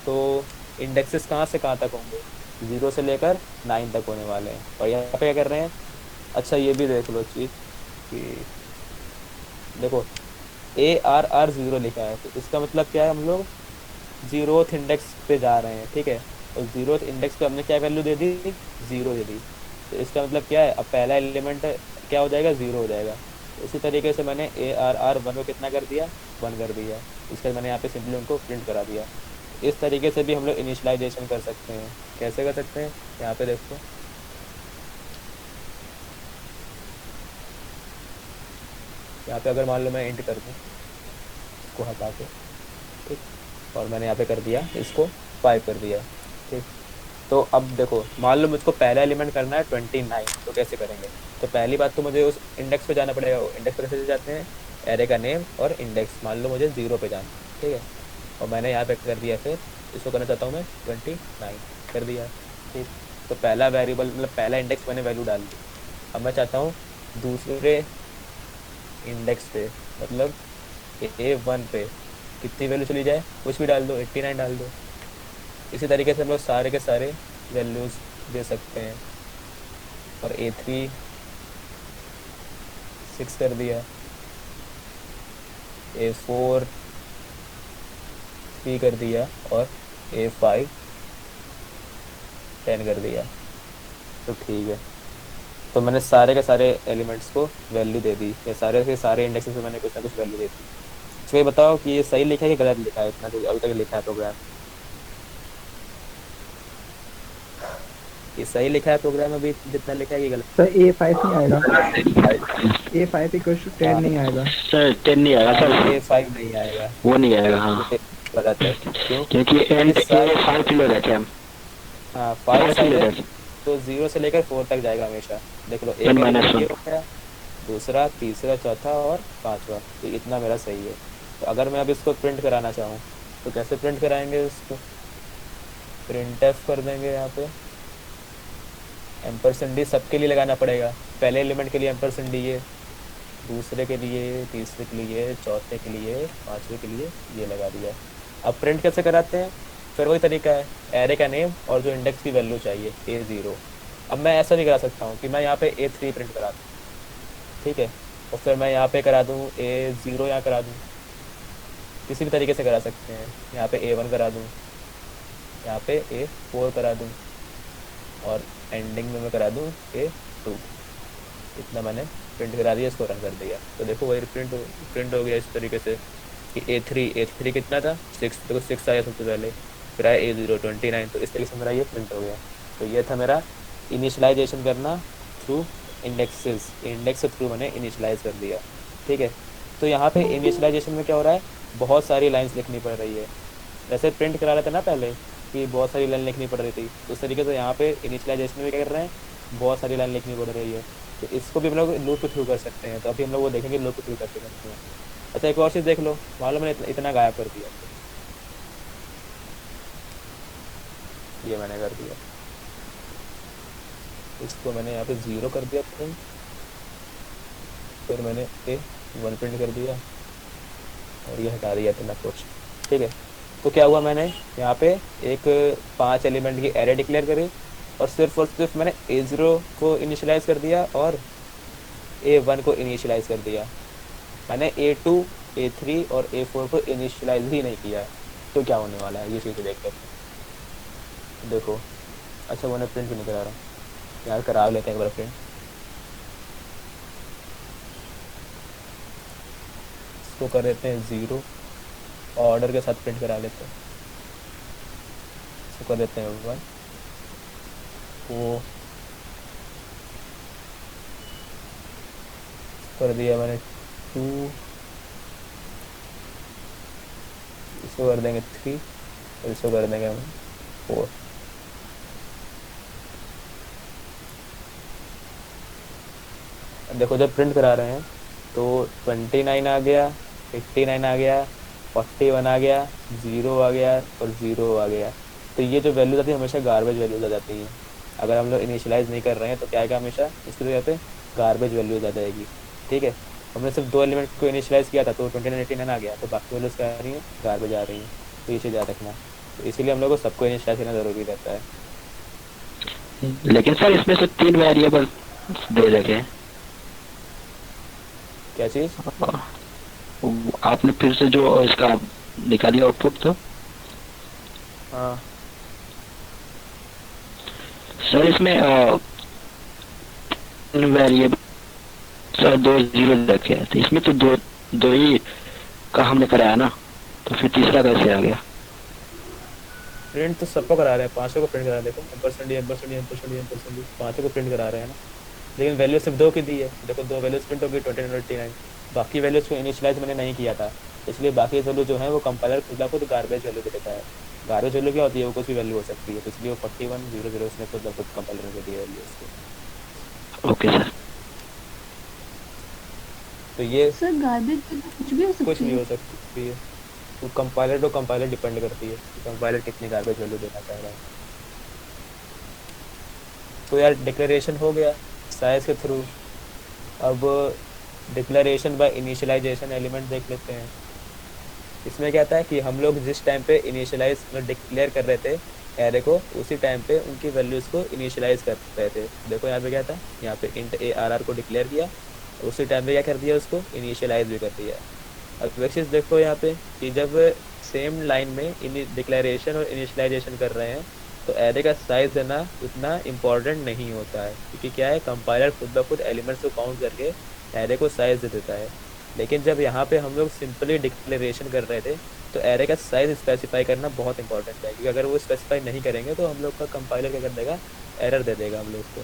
तो इंडेक्सेस कहाँ से कहाँ तक होंगे, 0 से लेकर 9 तक होने वाले हैं। और यहाँ पे क्या कर रहे हैं, अच्छा ये भी देख लो चीज़ कि देखो ए आर आर 0 लिखा है, तो इसका मतलब क्या है, हम लोग 0th इंडेक्स पे जा रहे हैं, ठीक है। और 0th इंडेक्स पे हमने क्या वैल्यू दे दी, 0 दे दी। तो इसका मतलब क्या है, अब पहला एलिमेंट क्या हो जाएगा, 0 हो जाएगा। इसी तरीके से मैंने ए आर आर 1 को कितना कर दिया, 1 कर दिया। इसके बाद मैंने यहाँ पे सिंपली उनको प्रिंट करा दिया। इस तरीके से भी हम लोग इनिशियलाइजेशन कर सकते हैं। कैसे कर सकते हैं, यहाँ पे देखो, यहाँ पे अगर मान लो मैं इंट कर दूँ इसको हटा के, ठीक, और मैंने यहाँ पे कर दिया इसको 5 कर दिया, ठीक। तो अब देखो मान लो मुझको पहला एलिमेंट करना है 29, तो कैसे करेंगे। तो पहली बात तो मुझे उस इंडेक्स पे जाना पड़ेगा। इंडेक्स पे कैसे जाते हैं, एरे का नेम और इंडेक्स, मान लो मुझे 0 पे जाना, ठीक है। और मैंने यहाँ पे कर दिया, फिर इसको करना चाहता हूँ मैं 29 कर दिया, ठीक। तो पहला वेरिएबल मतलब पहला इंडेक्स मैंने वैल्यू डाल दी। अब मैं चाहता हूँ दूसरे इंडेक्स पे मतलब A1 पे कितनी वैल्यू चली जाए, कुछ भी डाल दो, 89 डाल दो। इसी तरीके से हम लोग सारे के सारे वैल्यूज़ दे सकते हैं। और A3 6 कर दिया, A4 3 कर दिया, और A5 10 कर दिया। तो ठीक है, तो मैंने सारे के सारे एलिमेंट्स को वैल्यू दे दी, या सारे के सारे इंडेक्सेस में मैंने कुछ ना कुछ वैल्यू दे दी। तो ये बताओ कि ये सही लिखा है कि गलत लिखा है, इतना जो अभी तक लिखा है प्रोग्राम। ये सही लिखा है प्रोग्राम अभी जितना लिखा है, कि गलत? सर A5 नहीं आएगा, A5 इक्वल टू 10 नहीं आएगा सर। 10 नहीं आएगा सर, A5 नहीं आएगा, वो नहीं आएगा। हाँ, ये गलत है। क्यों? क्योंकि एंड ए 5 किलो रहते हैं हम। हाँ 5 साइड है, रहते तो 0 से लेकर 4 तक जाएगा हमेशा। देख लो, एक 10 minus एलिमेंट ये 1। हो गया, दूसरा, तीसरा, चौथा और पांचवा। तो इतना मेरा सही है। तो अगर मैं अब इसको प्रिंट कराना चाहूँ तो कैसे प्रिंट कराएंगे इसको, प्रिंट एफ कर देंगे। यहाँ पे एम्परसेंड सबके लिए लगाना पड़ेगा। पहले एलिमेंट के लिए एम्परसेंड है, दूसरे के लिए, तीसरे के लिए, चौथे के लिए, पांचवे के लिए ये लगा दिया। अब प्रिंट कैसे कराते हैं, फिर वही तरीका है, एरे का नेम और जो इंडेक्स की वैल्यू चाहिए A0। अब मैं ऐसा भी करा सकता हूँ कि मैं यहाँ पे A3 प्रिंट करा दूँ, ठीक है, और फिर मैं यहाँ पे करा दूँ A0 यहाँ करा दूँ, किसी भी तरीके से करा सकते हैं। यहाँ पे A1 करा दूँ, यहाँ पे A4 करा दूँ, और एंडिंग में मैं करा दूँ A2। इतना मैंने प्रिंट करा दिया, इसको रन कर दिया। तो देखो वही प्रिंट हो गया इस तरीके से कि A3 कितना था 6, देखो 6 आया सबसे पहले, फिर आया A0 29। तो इस तरीके से मेरा ये प्रिंट हो गया। तो ये था मेरा इनिशलाइजेशन करना थ्रू इंडेक्सेस, इंडेक्स के थ्रू मैंने इनिशलाइज कर दिया। ठीक है, तो यहाँ पे इनिशलाइजेशन में क्या हो रहा है, बहुत सारी लाइन्स लिखनी पड़ रही है। जैसे प्रिंट करा रहे थे ना पहले कि बहुत सारी लाइन लिखनी पड़ रही थी, उस तरीके से यहाँ पे इनिशलाइजेशन में क्या कर रहे हैं, बहुत सारी लाइन लिखनी पड़ रही है। तो इसको भी हम लोग लूप के थ्रू कर सकते हैं। तो अभी हम लोग वो देखेंगे लूप के थ्रू कैसे करते हैं। अच्छा, एक और चीज़ देख लो, मान लो मैंने इतना गायब कर दिया, ये मैंने कर दिया, इसको मैंने यहाँ पे 0 कर दिया प्रिंट, फिर मैंने A1 प्रिंट कर दिया और ये हटा दिया इतना कुछ। ठीक है, तो क्या हुआ, मैंने यहाँ पे एक 5 एलिमेंट की एरे डिक्लेयर करी और सिर्फ मैंने A0 को इनिशियलाइज कर दिया और A1 को इनिशियलाइज कर दिया। मैंने A2, A3 और A4 को इनिशियलाइज ही नहीं किया। तो क्या होने वाला है ये चीज़ देखते हैं। देखो, अच्छा मैंने प्रिंट नहीं करा रहा, यार करा लेते हैं एक बार प्रिंट। इसको कर देते हैं 0, ऑर्डर के साथ प्रिंट करा लेते हैं। इसको कर देते हैं 1, वो कर दिया मैंने 2, इसको कर देंगे 3 और इसको कर देंगे 4। देखो जब प्रिंट करा रहे हैं तो 29 आ गया, 59 आ गया, 41 आ गया, 0 आ गया और 0 आ गया। तो ये जो वैल्यूज आती है हमेशा गार्बेज वैल्यूज आ जाती हैं। अगर हम लोग इनिशियलाइज नहीं कर रहे हैं तो क्या आएगा, हमेशा इसकी जगह पे गार्बेज वैल्यूज आ जाएगी। ठीक है, हमने सिर्फ 2 एलिमेंट को इनिशियलाइज किया था तो 29 89 आ गया, तो बाकी वैल्यूज क्या आ रही हैं, गार्बेज आ रही हैं। तो ये चीज़ याद रखना। तो इसीलिए हम लोग को सबको इनिशियलाइज करना ज़रूरी रहता है। लेकिन सर इसमें से 3 वेरिएबल दे रखे, क्या चीज़? आपने फिर से जो इसका निकाली आउटपुट, तो हाँ सर इसमें वेरिएबल सर 2 0 रखे हैं, तो इसमें तो दो ही का हमने कराया ना, तो फिर तीसरा कैसे आ गया? प्रिंट तो सबको करा रहे हैं, 5 को प्रिंट करा रहे हैं। देखो %, 5 को प्रिंट करा रहे हैं ना, लेकिन वैल्यू सिर्फ 2 की दी है। देखो 2 वैल्यूज प्रिंट होगी 29 और 89, बाकी वैल्यूज को इनिशियलाइज मैंने नहीं किया था, इसलिए बाकी वैल्यू जो है वो कंपाइलर खुद गार्बेज वैल्यू दे देता है। गार्बेज वैल्यू क्या होती है, वो कुछ भी वैल्यू हो सकती है, तो इसलिए वो 41 0 0 उसने खुद कंपाइलर को दिया वैल्यू उसको। Okay sir. तो ये सर गार्बेज कुछ भी हो कुछ सकती भी है। हो सकती है, तो कंपाइलर डिपेंड करती है कि कंपाइलर कितनी गार्बेज वैल्यू देना चाह रहा है। तो यार डिक्लेरेशन हो गया साइज के थ्रू। अब डिक्लेरेशन बाय इनिशियलाइजेशन एलिमेंट देख लेते हैं। इसमें क्या था है कि हम लोग जिस टाइम पे इनिशियलाइज डिक्लेयर कर रहे थे एरे को, उसी टाइम पे उनकी वैल्यूज़ को इनिशियलाइज कर रहे थे। देखो यहाँ पे क्या था, यहाँ पे इंट ARR को डिक्लेयर किया, उसी टाइम पे क्या कर दिया, उसको इनिशियलाइज भी कर दिया। अब एक चीज़ देखो यहाँ पे कि जब सेम लाइन में डिक्लेरेशन और इनिशियलाइजेशन कर रहे हैं तो एरे का साइज देना उतना इम्पॉर्टेंट नहीं होता है, क्योंकि क्या है, कंपाइलर खुद ब खुद एलिमेंट्स को काउंट करके एरे को साइज दे देता है। लेकिन जब यहाँ पे हम लोग सिंपली डिक्लेरेशन कर रहे थे तो एरे का साइज स्पेसिफाई करना बहुत इंपॉर्टेंट है, क्योंकि अगर वो स्पेसिफाई नहीं करेंगे तो हम लोग का कंपाइलर क्या कर देगा, एरर दे देगा हम लोग को।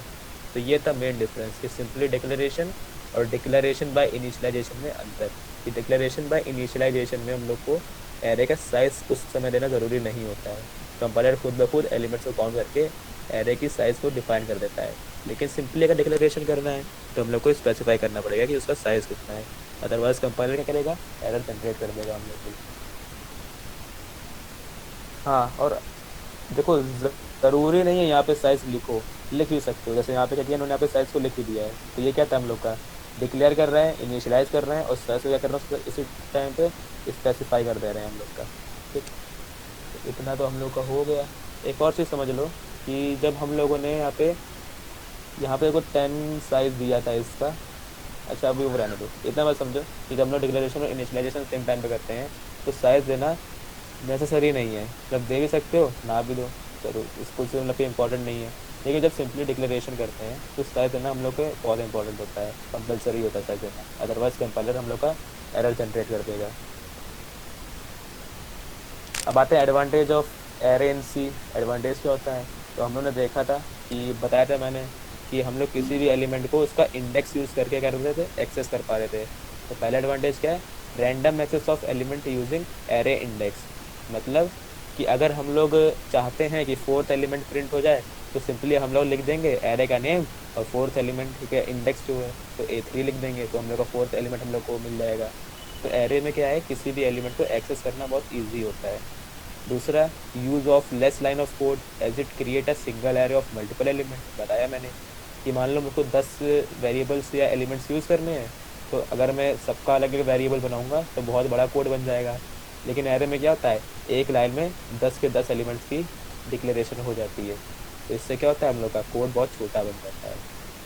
तो ये था मेन डिफरेंस कि सिंपली डिक्लेरेशन और डिक्लेरेशन बाय इनिशियलाइजेशन में अंतर। कि डिक्लेरेशन बाय इनिशियलाइजेशन में हम लोग को एरे का साइज उस समय देना ज़रूरी नहीं होता है, कंपाइलर खुद ब खुद एलिमेंट्स को काउंट करके एरे की साइज़ को डिफाइन कर देता है। लेकिन सिंपली अगर डिक्लेरेशन करना है तो हम लोग को स्पेसिफाई करना पड़ेगा कि उसका साइज़ कितना है, अदरवाइज कंपाइलर क्या करेगा, एरर जनरेट कर देगा हम लोग को। हाँ, और देखो ज़रूरी नहीं है यहाँ पे साइज़ लिख भी सकते हो। जैसे यहाँ पे क्या किया उन्होंने, यहाँ पे साइज़ को लिख ही दिया है। तो ये क्या था, हम लोग का डिक्लेयर कर रहे हैं, इनिशियलाइज कर रहे हैं और साइज़ को क्या कर रहे हैं, इसी टाइम पे स्पेसिफाई कर दे रहे हैं हम लोग का। ठीक, तो इतना तो हम लोग का हो गया। एक और चीज़ समझ लो कि जब हम लोगों ने यहाँ पे को 10 साइज़ दिया था इसका। अच्छा अभी वो रहने दो, इतना बात समझो कि जब हम लोग डिक्लेरेशन और इनिशियलाइजेशन सेम टाइम पे करते हैं तो साइज़ देना नेसेसरी नहीं है, मतलब दे भी सकते हो ना भी दो, चलो इसको से मतलब इम्पोर्टेंट नहीं है। लेकिन जब सिंपली डिक्लेरेशन करते हैं तो साइज़ देना हम लोग को बहुत इंपॉर्टेंट होता है, कंपलसरी होता है साइज़ देना, अदरवाइज़ कंपाइलर हम लोग का एरर जनरेट कर देगा। अब आते हैं advantage of array in C. Advantage क्या होता है, तो हम लोगों ने देखा था कि बताया था मैंने कि हम लोग किसी भी एलिमेंट को उसका इंडेक्स यूज़ करके क्या कर रहे थे, एक्सेस कर पा रहे थे। तो पहला एडवांटेज क्या है, random access of element using array index. मतलब कि अगर हम लोग चाहते हैं कि फोर्थ एलिमेंट प्रिंट हो जाए तो सिंपली हम लोग लिख देंगे एरे का नेम और फोर्थ एलिमेंट के इंडेक्स जो है तो A3 लिख देंगे, तो हम लोग का फोर्थ एलिमेंट हम लोग को मिल जाएगा। तो एरे में क्या है, किसी भी एलिमेंट को एक्सेस करना बहुत ईजी होता है। दूसरा, use of less line of code as it create a single array of multiple element. बताया मैंने कि मान लो मुझको 10 वेरिएबल्स या एलिमेंट्स यूज़ करने हैं, तो अगर मैं सबका अलग अलग वेरिएबल बनाऊंगा तो बहुत बड़ा कोड बन जाएगा। लेकिन एरे में क्या होता है, एक लाइन में 10 के 10 एलिमेंट्स की डिक्लेरेशन हो जाती है, तो इससे क्या होता है, हम लोग का कोड बहुत छोटा बन जाता है।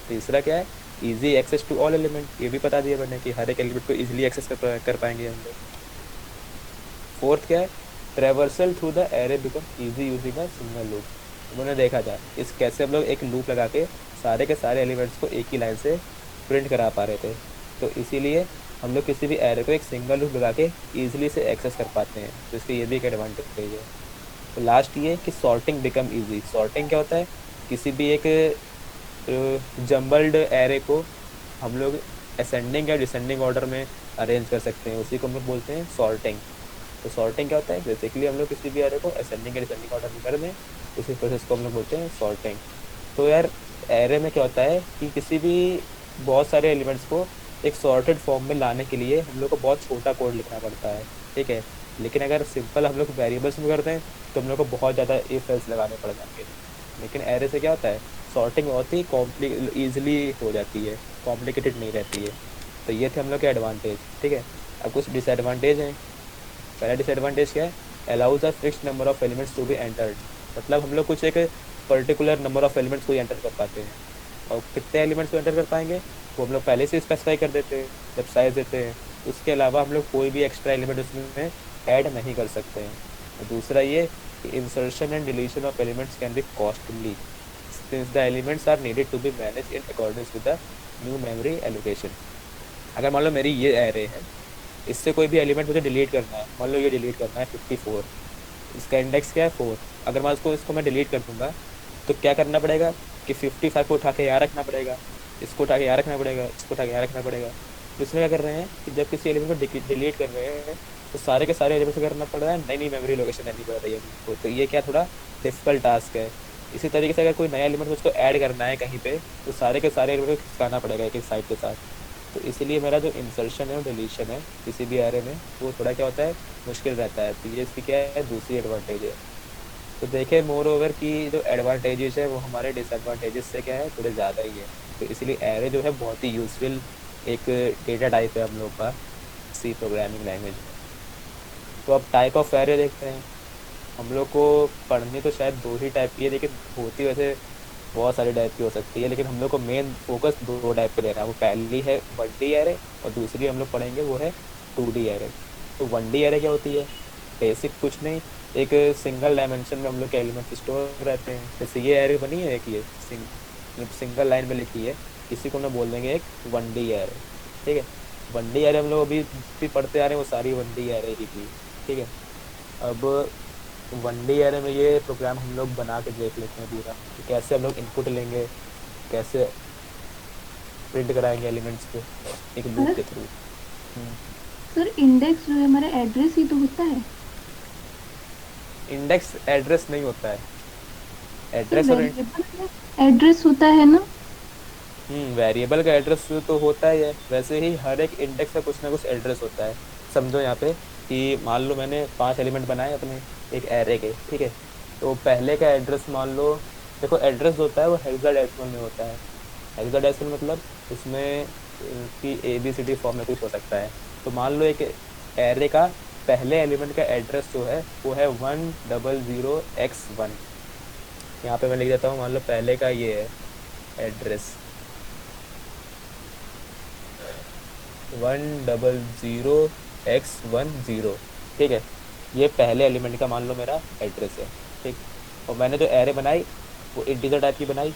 तीसरा क्या है, easy access to all element. ये भी बता दिया मैंने कि हर एक एलिमेंट को ईजिली एक्सेस कर पाएंगे हम लोग। फोर्थ क्या है, traversal through the array become easy using a single loop. उन्होंने देखा था इस कैसे हम लोग एक लूप लगा के सारे के सारे एलिमेंट्स को एक ही लाइन से प्रिंट करा पा रहे थे, तो इसीलिए हम लोग किसी भी एरे को एक सिंगल लूप लगा के ईजिली से एक्सेस कर पाते हैं, तो इसके ये भी एक एडवांटेज है। तो लास्ट ये कि सॉर्टिंग बिकम ईजी। सॉर्टिंग क्या होता है, किसी भी एक जम्बल्ड एरे को हम लोग असेंडिंग या डिसेंडिंग ऑर्डर में अरेंज कर सकते हैं, उसी को हम लोग बोलते हैं सॉर्टिंग। तो सॉर्टिंग क्या होता है, बेसिकली हम लोग किसी भी एरे को असेंडिंग या डिसेंडिंग ऑर्डर में कर दें, उसी प्रोसेस को हम लोग बोलते हैं सॉर्टिंग। तो यार एरे में क्या होता है कि किसी भी बहुत सारे एलिमेंट्स को एक सॉर्टेड फॉर्म में लाने के लिए हम लोग को बहुत छोटा कोड लिखना पड़ता है, ठीक है। लेकिन अगर सिंपल हम लोग वेरिएबल्स में करते हैं तो हम लोग को बहुत ज़्यादा इफ एल्स लगाने पड़ जाएंगे। लेकिन एरे से क्या होता है, सॉर्टिंग बहुत ही ईजिली हो जाती है, कॉम्प्लिकेटेड नहीं रहती है। तो ये थे हम लोग के एडवांटेज, ठीक है। अब कुछ डिसएडवांटेज हैं। पहला डिसएडवांटेज क्या है, allows a fixed number of elements to be entered. मतलब हम लोग कुछ एक पर्टिकुलर नंबर ऑफ एलिमेंट्स को ही एंटर कर पाते हैं, और कितने एलिमेंट्स को एंटर कर पाएंगे वो हम लोग पहले से स्पेसिफाई कर देते हैं जब साइज देते हैं। उसके अलावा हम लोग कोई भी एक्स्ट्रा एलिमेंट उसमें ऐड नहीं कर सकते हैं। और दूसरा ये कि insertion and deletion of elements can be costly since the elements are needed to be manage in accordance with the new memory allocation. अगर मान लो मेरी ये एरे है, इससे कोई भी एलिमेंट मुझे डिलीट करना है, मान लो ये डिलीट करना है 54, इसका इंडेक्स क्या है 4। अगर मैं इसको मैं डिलीट कर दूंगा तो क्या करना पड़ेगा कि 55 को उठा के यहाँ रखना पड़ेगा, इसको उठा के यहाँ रखना पड़ेगा, इसको उठा के यहाँ रखना पड़ेगा। तो इसमें क्या कर रहे हैं कि जब किसी एलिमेंट को डिलीट कर रहे हैं तो सारे के सारे एलिमेंट को करना पड़ रहा है, नई नई मेमोरी लोकेशन लेनी पड़ रही है हमको, तो ये क्या थोड़ा डिफिकल्ट टास्क है। इसी तरीके से अगर कोई नया एलिमेंट मुझको ऐड करना है कहीं पे तो सारे के सारे एलिमेंट को खिसकाना पड़ेगा एक एक साइड के साथ। तो इसीलिए मेरा जो इंसर्शन है और डिलीशन है किसी भी एरे में वो थोड़ा क्या होता है, मुश्किल रहता है। तो ये इसकी क्या है, दूसरी एडवांटेज है। तो देखें मोर ओवर की जो एडवांटेजेस है वो हमारे डिसएडवांटेजेस से क्या है, थोड़े ज़्यादा ही है। तो इसलिए एरे जो है बहुत ही यूजफुल एक डेटा टाइप है हम लोग का सी प्रोग्रामिंग लैंग्वेज में। तो अब टाइप ऑफ एरे देखते हैं। हम लोग को पढ़नी तो शायद 2 ही टाइप की है, लेकिन होती वैसे बहुत सारी टाइप की हो सकती है, लेकिन हम लोग को मेन फोकस 2 टाइप पे लेना है। वो पहली है 1D एरे और दूसरी हम लोग पढ़ेंगे वो है 2D एरे। तो 1D एरे क्या होती है, बेसिक कुछ नहीं, एक सिंगल डायमेंशन में हम लोग के एलिमेंट स्टोर रहते हैं। जैसे ये एरे बनी है एक, ये सिंगल लाइन में लिखी है, इसी को हम बोल देंगे एक 1D एरे, ठीक है। 1D एरे हम लोग अभी भी पढ़ते आ रहे हैं, वो सारी 1D एरे ही थी, ठीक है। अब 1D एरे में ये प्रोग्राम हम लोग बना के देख लेते हैं पूरा कि कैसे हम लोग इनपुट लेंगे, कैसे प्रिंट कराएंगे एलिमेंट्स को एक लूप के थ्रू। सर इंडेक्स जो है हमारा एड्रेस ही तो होता है। इंडेक्स एड्रेस नहीं होता है, सर एड्रेस और वेरिएबल एड्रेस होता है ना। वेरिएबल का एड्रेस तो होता ही है, वैसे ही हर एक इंडेक्स का कुछ ना कुछ एड्रेस होता है। समझो यहाँ पे कि मान लो मैंने 5 एलिमेंट बनाए अपने एक एरे के, ठीक है। तो पहले का एड्रेस मान लो, देखो एड्रेस होता है वो हेक्साडेसिमल में होता है। हेक्साडेसिमल मतलब उसमें कि ABCD फॉर्म में कुछ हो सकता है। तो मान लो एक एरे का पहले एलिमेंट का एड्रेस जो है वो है 100x1। यहाँ पे मैं लिख देता हूँ, मान लो पहले का ये है एड्रेस 100x10, ठीक है। ये पहले एलिमेंट का मान लो मेरा एड्रेस है, ठीक। और मैंने जो एरे बनाई वो इंटीजर टाइप की बनाई,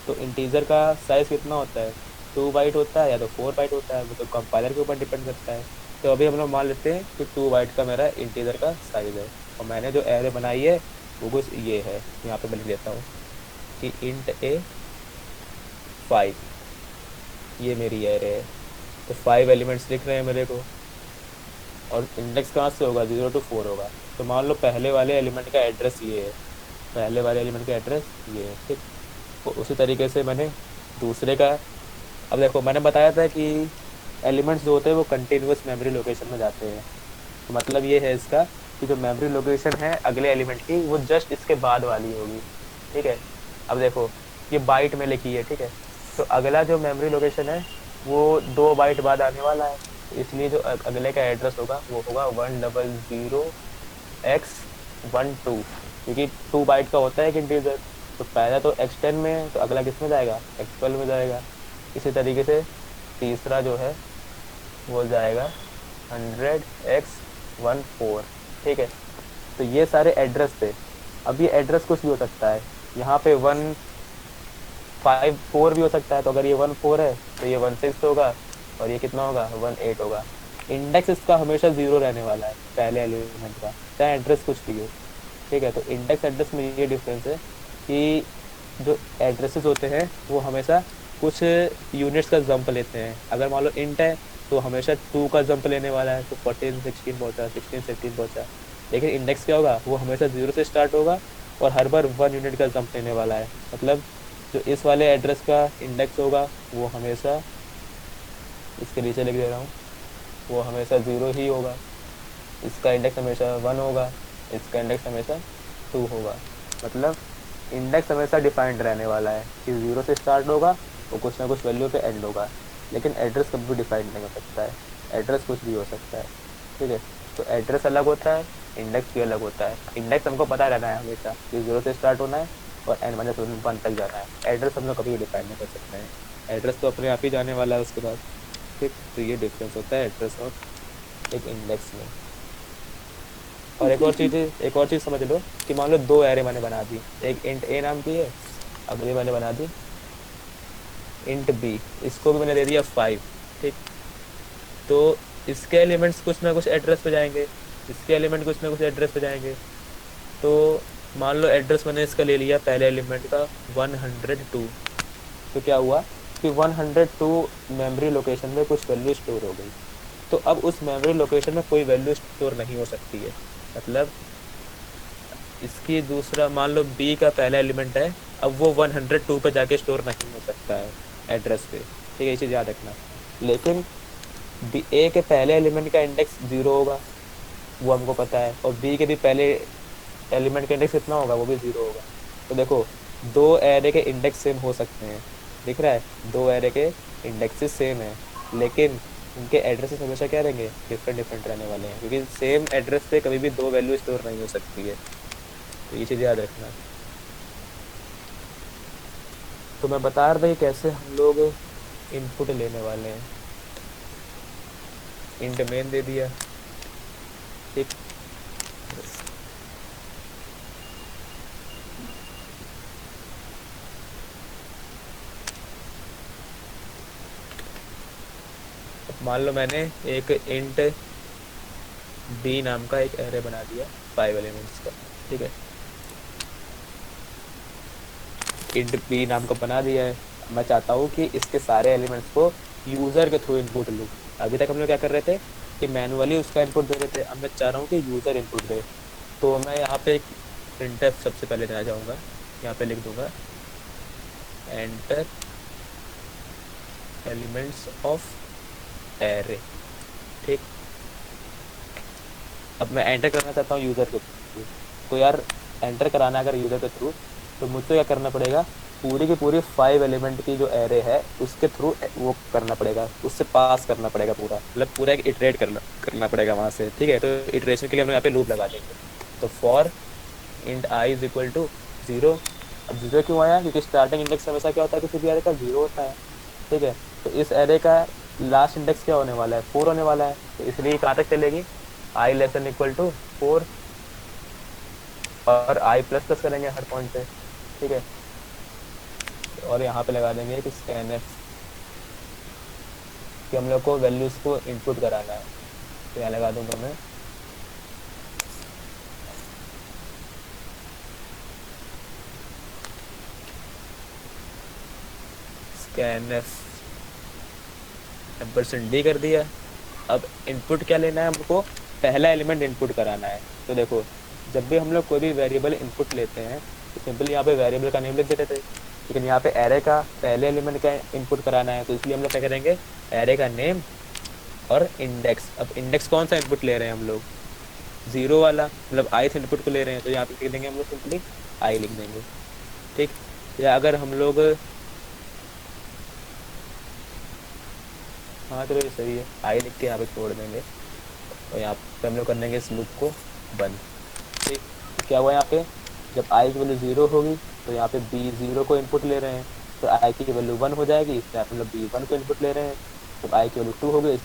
तो इंटीजर का साइज़ कितना होता है, 2 बाइट होता है या तो 4 बाइट होता है, वो तो कंपाइलर के ऊपर डिपेंड करता है। तो अभी हम लोग मान लेते हैं कि 2 बाइट का मेरा इंटीजर का साइज़ है, और मैंने जो एरे बनाई है वो कुछ ये है, यहाँ पे मैं लिख देता हूँ कि इंट ए 5, ये मेरी एरे है। तो 5 एलिमेंट्स दिख रहे हैं मेरे को, और इंडेक्स कहाँ से होगा, 0 to 4 होगा। तो मान लो पहले वाले एलिमेंट का एड्रेस ये है, पहले वाले एलिमेंट का एड्रेस ये है, ठीक। तो उसी तरीके से मैंने दूसरे का, अब देखो मैंने बताया था कि एलिमेंट्स जो होते हैं वो कंटिन्यूस मेमोरी लोकेशन में जाते हैं। तो मतलब ये है इसका कि जो मेमोरी लोकेशन है अगले एलिमेंट की वो जस्ट इसके बाद वाली होगी, ठीक है। अब देखो ये बाइट में लिखी है, ठीक है। तो अगला जो मेमोरी लोकेशन है वो 2 बाइट बाद आने वाला है, तो इसलिए जो अगले का एड्रेस होगा वो होगा 100x12, क्योंकि 2 बाइट का होता है एक इंटीजर। तो पहला तो x10 में, तो अगला किस में जाएगा, x12 में जाएगा। इसी तरीके से तीसरा जो है वो जाएगा 100x14, ठीक है। तो ये सारे एड्रेस थे। अब ये एड्रेस कुछ भी हो सकता है, यहाँ पे 154 भी हो सकता है। तो अगर ये 14 है तो ये 16 होगा, और ये कितना होगा, 18 होगा। इंडेक्स इसका हमेशा 0 रहने वाला है पहले एलिमेंट का, चाहे एड्रेस कुछ भी हो, ठीक है। तो इंडेक्स एड्रेस में ये डिफरेंस है कि जो एड्रेसेस होते हैं वो हमेशा कुछ यूनिट्स का जंप लेते हैं। अगर मान लो इंट है तो हमेशा 2 का जंप लेने वाला है, तो 14 16 पहुँचा, 16 17 पहुँचा। लेकिन इंडेक्स क्या होगा, वो हमेशा 0 से स्टार्ट होगा और हर बार 1 यूनिट का जंप लेने वाला है। मतलब जो इस वाले एड्रेस का इंडेक्स होगा वो हमेशा, इसके नीचे लिख दे रहा हूँ, वो हमेशा 0 ही होगा। इसका इंडेक्स हमेशा 1 होगा, इसका इंडेक्स हमेशा 2 होगा। मतलब इंडेक्स हमेशा डिफाइंड रहने वाला है कि 0 से स्टार्ट होगा वो कुछ ना कुछ वैल्यू पे एंड होगा। लेकिन एड्रेस कभी भी डिफाइंड नहीं हो सकता है, एड्रेस कुछ भी हो सकता है, ठीक है। तो एड्रेस अलग होता है, इंडेक्स भी अलग होता है। इंडेक्स हमको पता रहना है हमेशा कि 0 से स्टार्ट होना है और n-1 तक जाना है। एड्रेस हम लोग कभी भी डिफाइन नहीं कर सकते हैं, एड्रेस तो अपने आप ही जाने वाला है उसके बाद, ठीक। तो ये डिफरेंस होता है एड्रेस और एक इंडेक्स में। और एक और चीज़ समझ लो कि मान लो 2 एरे मैंने बना दी, एक इंट ए नाम की है, अगली मैंने बना दी इंट बी, इसको भी मैंने दे दिया 5, ठीक। तो इसके एलिमेंट्स कुछ ना कुछ एड्रेस पे जाएंगे, इसके एलिमेंट कुछ ना कुछ एड्रेस पे जाएंगे। तो मान लो एड्रेस मैंने इसका ले लिया पहले एलिमेंट का 102, तो क्या हुआ कि 102 मेमोरी लोकेशन में कुछ वैल्यू स्टोर हो गई। तो अब उस मेमोरी लोकेशन में कोई वैल्यू स्टोर नहीं हो सकती है। मतलब इसकी दूसरा, मान लो बी का पहला एलिमेंट है, अब वो 102 पे जाके स्टोर नहीं हो सकता है एड्रेस पे, ठीक है, ये चीज़ याद रखना। लेकिन बी ए के पहले एलिमेंट का इंडेक्स 0 होगा, वो हमको पता है, और बी के भी पहले एलिमेंट का इंडेक्स कितना होगा, वो भी 0 होगा। तो देखो 2 एरे के इंडेक्स सेम हो सकते हैं, दिख रहा है, 2 एरे के इंडेक्सेस सेम है, लेकिन उनके एड्रेसेस हमेशा क्या रहेंगे, डिफरेंट रहने वाले हैं, क्योंकि सेम एड्रेस पे कभी भी 2 वैल्यू स्टोर नहीं हो सकती है। तो ये चीज़ याद रखना। तो मैं बता रहा था कि कैसे हम लोग इनपुट लेने वाले हैं। इंट मेन दे दिया, ठीक। मान लो मैंने एक इंट बी नाम का एक एरे बना दिया 5 एलिमेंट्स का, ठीक है। इंट बी नाम का बना दिया है, मैं चाहता हूँ कि इसके सारे एलिमेंट्स को यूज़र के थ्रू इनपुट लूँ। अभी तक हम लोग क्या कर रहे थे कि मैनुअली उसका इनपुट दे रहे थे, अब मैं चाह रहा हूँ कि यूज़र इनपुट दे। तो मैं यहाँ पे एक प्रिंटफ सबसे पहले देना चाहूँगा, यहाँ पे लिख दूँगा एंटर एलिमेंट्स ऑफ एरे, ठीक। अब मैं एंटर करना चाहता हूँ यूज़र के थ्रू। तो यार एंटर कराना अगर यूज़र के थ्रू, तो मुझसे क्या करना पड़ेगा, पूरी की पूरी 5 एलिमेंट की जो एरे है उसके थ्रू वो करना पड़ेगा, उससे पास करना पड़ेगा पूरा, मतलब पूरा एक इटरेट करना पड़ेगा वहाँ से, ठीक है। तो इटरेशन के लिए हम लोग यहाँ पे लूप लगा देंगे। तो for int i is equal to 0। अब 0 क्यों आया, क्योंकि स्टार्टिंग इंडेक्स हमेशा क्या होता है, किसी भी एरे का 0 होता है, ठीक है। तो इस एरे का लास्ट इंडेक्स क्या होने वाला है, 4 होने वाला है, तो इसलिए कहाँ तक चलेगी, i less than equal to 4 और i प्लस प्लस करेंगे हर पॉइंट पे, ठीक है। और यहाँ पे लगा देंगे कि scanf कि हम लोग को वैल्यूज को इनपुट कराना है, तो यहाँ लगा दूंगा मैं scanf %d कर दिया। अब इनपुट क्या लेना है हमको, पहला एलिमेंट इनपुट कराना है। तो देखो जब भी हम लोग कोई भी वेरिएबल इनपुट लेते हैं तो सिंपली यहाँ पे वेरिएबल का नेम लिख देते थे, लेकिन यहाँ पे एरे का पहले एलिमेंट का इनपुट कराना है, तो इसलिए हम लोग क्या करेंगे, एरे का नेम और इंडेक्स। अब इंडेक्स कौन सा इनपुट ले रहे हैं हम लोग, 0 वाला, मतलब ith इनपुट को ले रहे हैं, तो यहाँ पे लिख देंगे हम लोग सिंपली i लिख देंगे, ठीक। या अगर हम लोग, हाँ चलो ये सही है, i लिख के यहाँ पे छोड़ देंगे और यहाँ पे हम लोग कर देंगे इस लूप को बंद, ठीक। तो क्या हुआ यहाँ पे, जब i की वैल्यू 0 होगी तो यहाँ पे b0 को इनपुट ले रहे हैं, तो i की वैल्यू 1 हो जाएगी, इसलिए हम लोग b1 को इनपुट ले रहे हैं। जब i की वैल्यू 2 होगी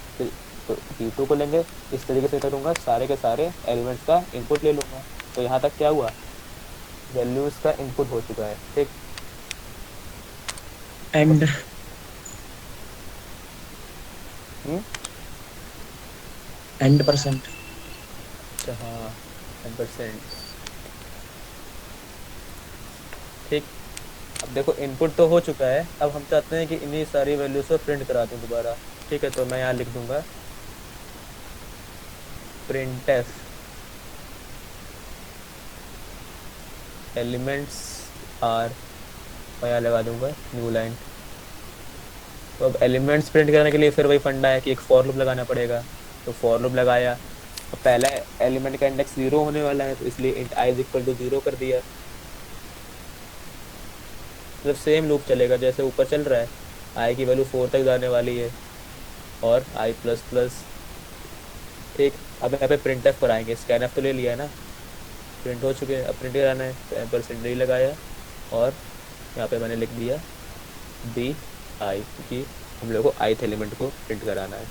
तो b2 को लेंगे। इस तरीके से करूँगा, सारे के सारे एलिमेंट्स का इनपुट ले लूँगा। तो यहाँ तक क्या हुआ, वैल्यूज़ का इनपुट हो चुका है, ठीक। एंड एंड परसेंट, अच्छा हाँ 10%, ठीक। अब देखो इनपुट तो हो चुका है, अब हम चाहते हैं कि इन्हीं सारी वैल्यूज को प्रिंट करा दूँ दोबारा, ठीक है। तो मैं यहाँ लिख दूंगा printf एलिमेंट्स आर और यहाँ लगा दूंगा न्यू लाइन। तो अब एलिमेंट्स प्रिंट करने के लिए फिर वही फंडा है कि एक फॉर लूप लगाना पड़ेगा, तो फॉर लूप लगाया। अब पहला एलिमेंट का इंडेक्स 0 होने वाला है, तो इसलिए int i = 0 कर दिया। मतलब सेम लूप चलेगा जैसे ऊपर चल रहा है, i की वैल्यू 4 तक जाने वाली है और i प्लस प्लस, ठीक। अब यहाँ पे printf पर आएंगे, scanf तो ले लिया है ना, प्रिंट हो चुके हैं, अब प्रिंट कराना है तो %d लगाया और यहाँ पे मैंने लिख दिया bi, क्योंकि हम लोग को ith एलिमेंट को प्रिंट कराना है।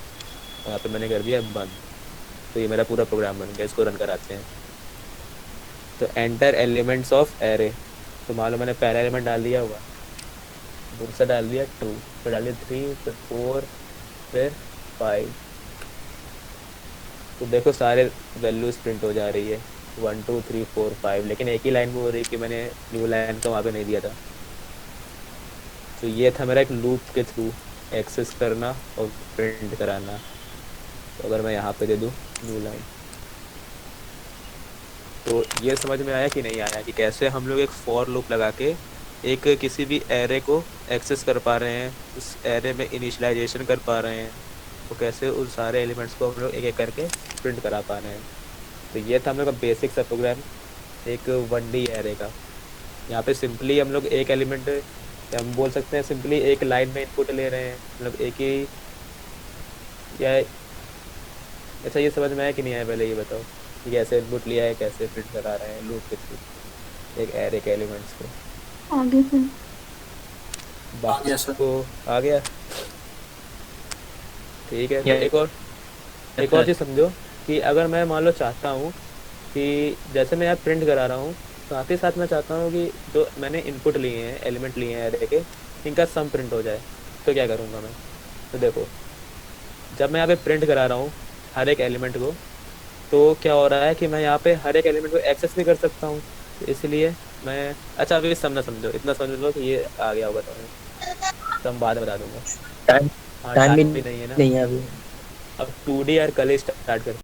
यहाँ पे मैंने कर दिया बंद। तो ये मेरा पूरा प्रोग्राम बन गया, इसको रन कराते हैं। तो एंटर एलिमेंट्स ऑफ एरे, तो मान लो मैंने पहला एलिमेंट डाल दिया होगा, दूसरा डाल दिया 2, फिर डाल दिया 3, फिर 4, फिर 5। तो देखो सारे वैल्यूज प्रिंट हो जा रही है 1 2 3 4 5, लेकिन एक ही लाइन में हो रही है कि मैंने न्यू लाइन का वहाँ पे नहीं दिया था। तो ये था मेरा एक लूप के थ्रू एक्सेस करना और प्रिंट कराना। तो अगर मैं यहाँ पे दे दूँ न्यू लाइन, तो ये समझ में आया कि नहीं आया कि कैसे हम लोग एक फॉर लूप लगा के एक किसी भी एरे को एक्सेस कर पा रहे हैं, उस एरे में इनिशियलाइजेशन कर पा रहे हैं, तो कैसे उन सारे एलिमेंट्स को हम लोग एक एक करके प्रिंट करा पा रहे हैं। तो ये था हम लोग का बेसिक सा प्रोग्राम एक 1D एरे का। यहाँ पे सिंपली हम लोग एक एलिमेंट, हम बोल सकते हैं सिंपली एक लाइन में इनपुट ले रहे हैं, मतलब एक ही, या अच्छा ये समझ में आया कि नहीं आया, पहले ये बताओ कि कैसे इनपुट लिया है, कैसे प्रिंट करा रहे हैं लूप के थ्रू एक एरे के एलिमेंट्स को। आगे से बाकी को आ गया, ठीक है। तो एक और चीज़ समझो कि अगर मैं मान लो चाहता हूँ कि जैसे मैं यहाँ प्रिंट करा रहा हूँ, साथ ही साथ मैं चाहता हूँ कि जो मैंने इनपुट लिए हैं, एलिमेंट लिए हैं एरे के, इनका सम प्रिंट हो जाए, तो क्या करूँगा मैं। तो देखो जब मैं यहाँ पे प्रिंट करा रहा हूँ हर एक एलिमेंट को, तो क्या हो रहा है कि मैं यहाँ पे हर एक एलिमेंट को एक्सेस भी कर सकता हूँ। तो इसलिए मैं, अच्छा अभी समझना, समझो इतना समझ लो कि ये आ गया होगा, तो हम बाद में बता दूंगा। टाइम टाइम भी नहीं है ना, नहीं है अभी। अब 2D और कल स्टार्ट कर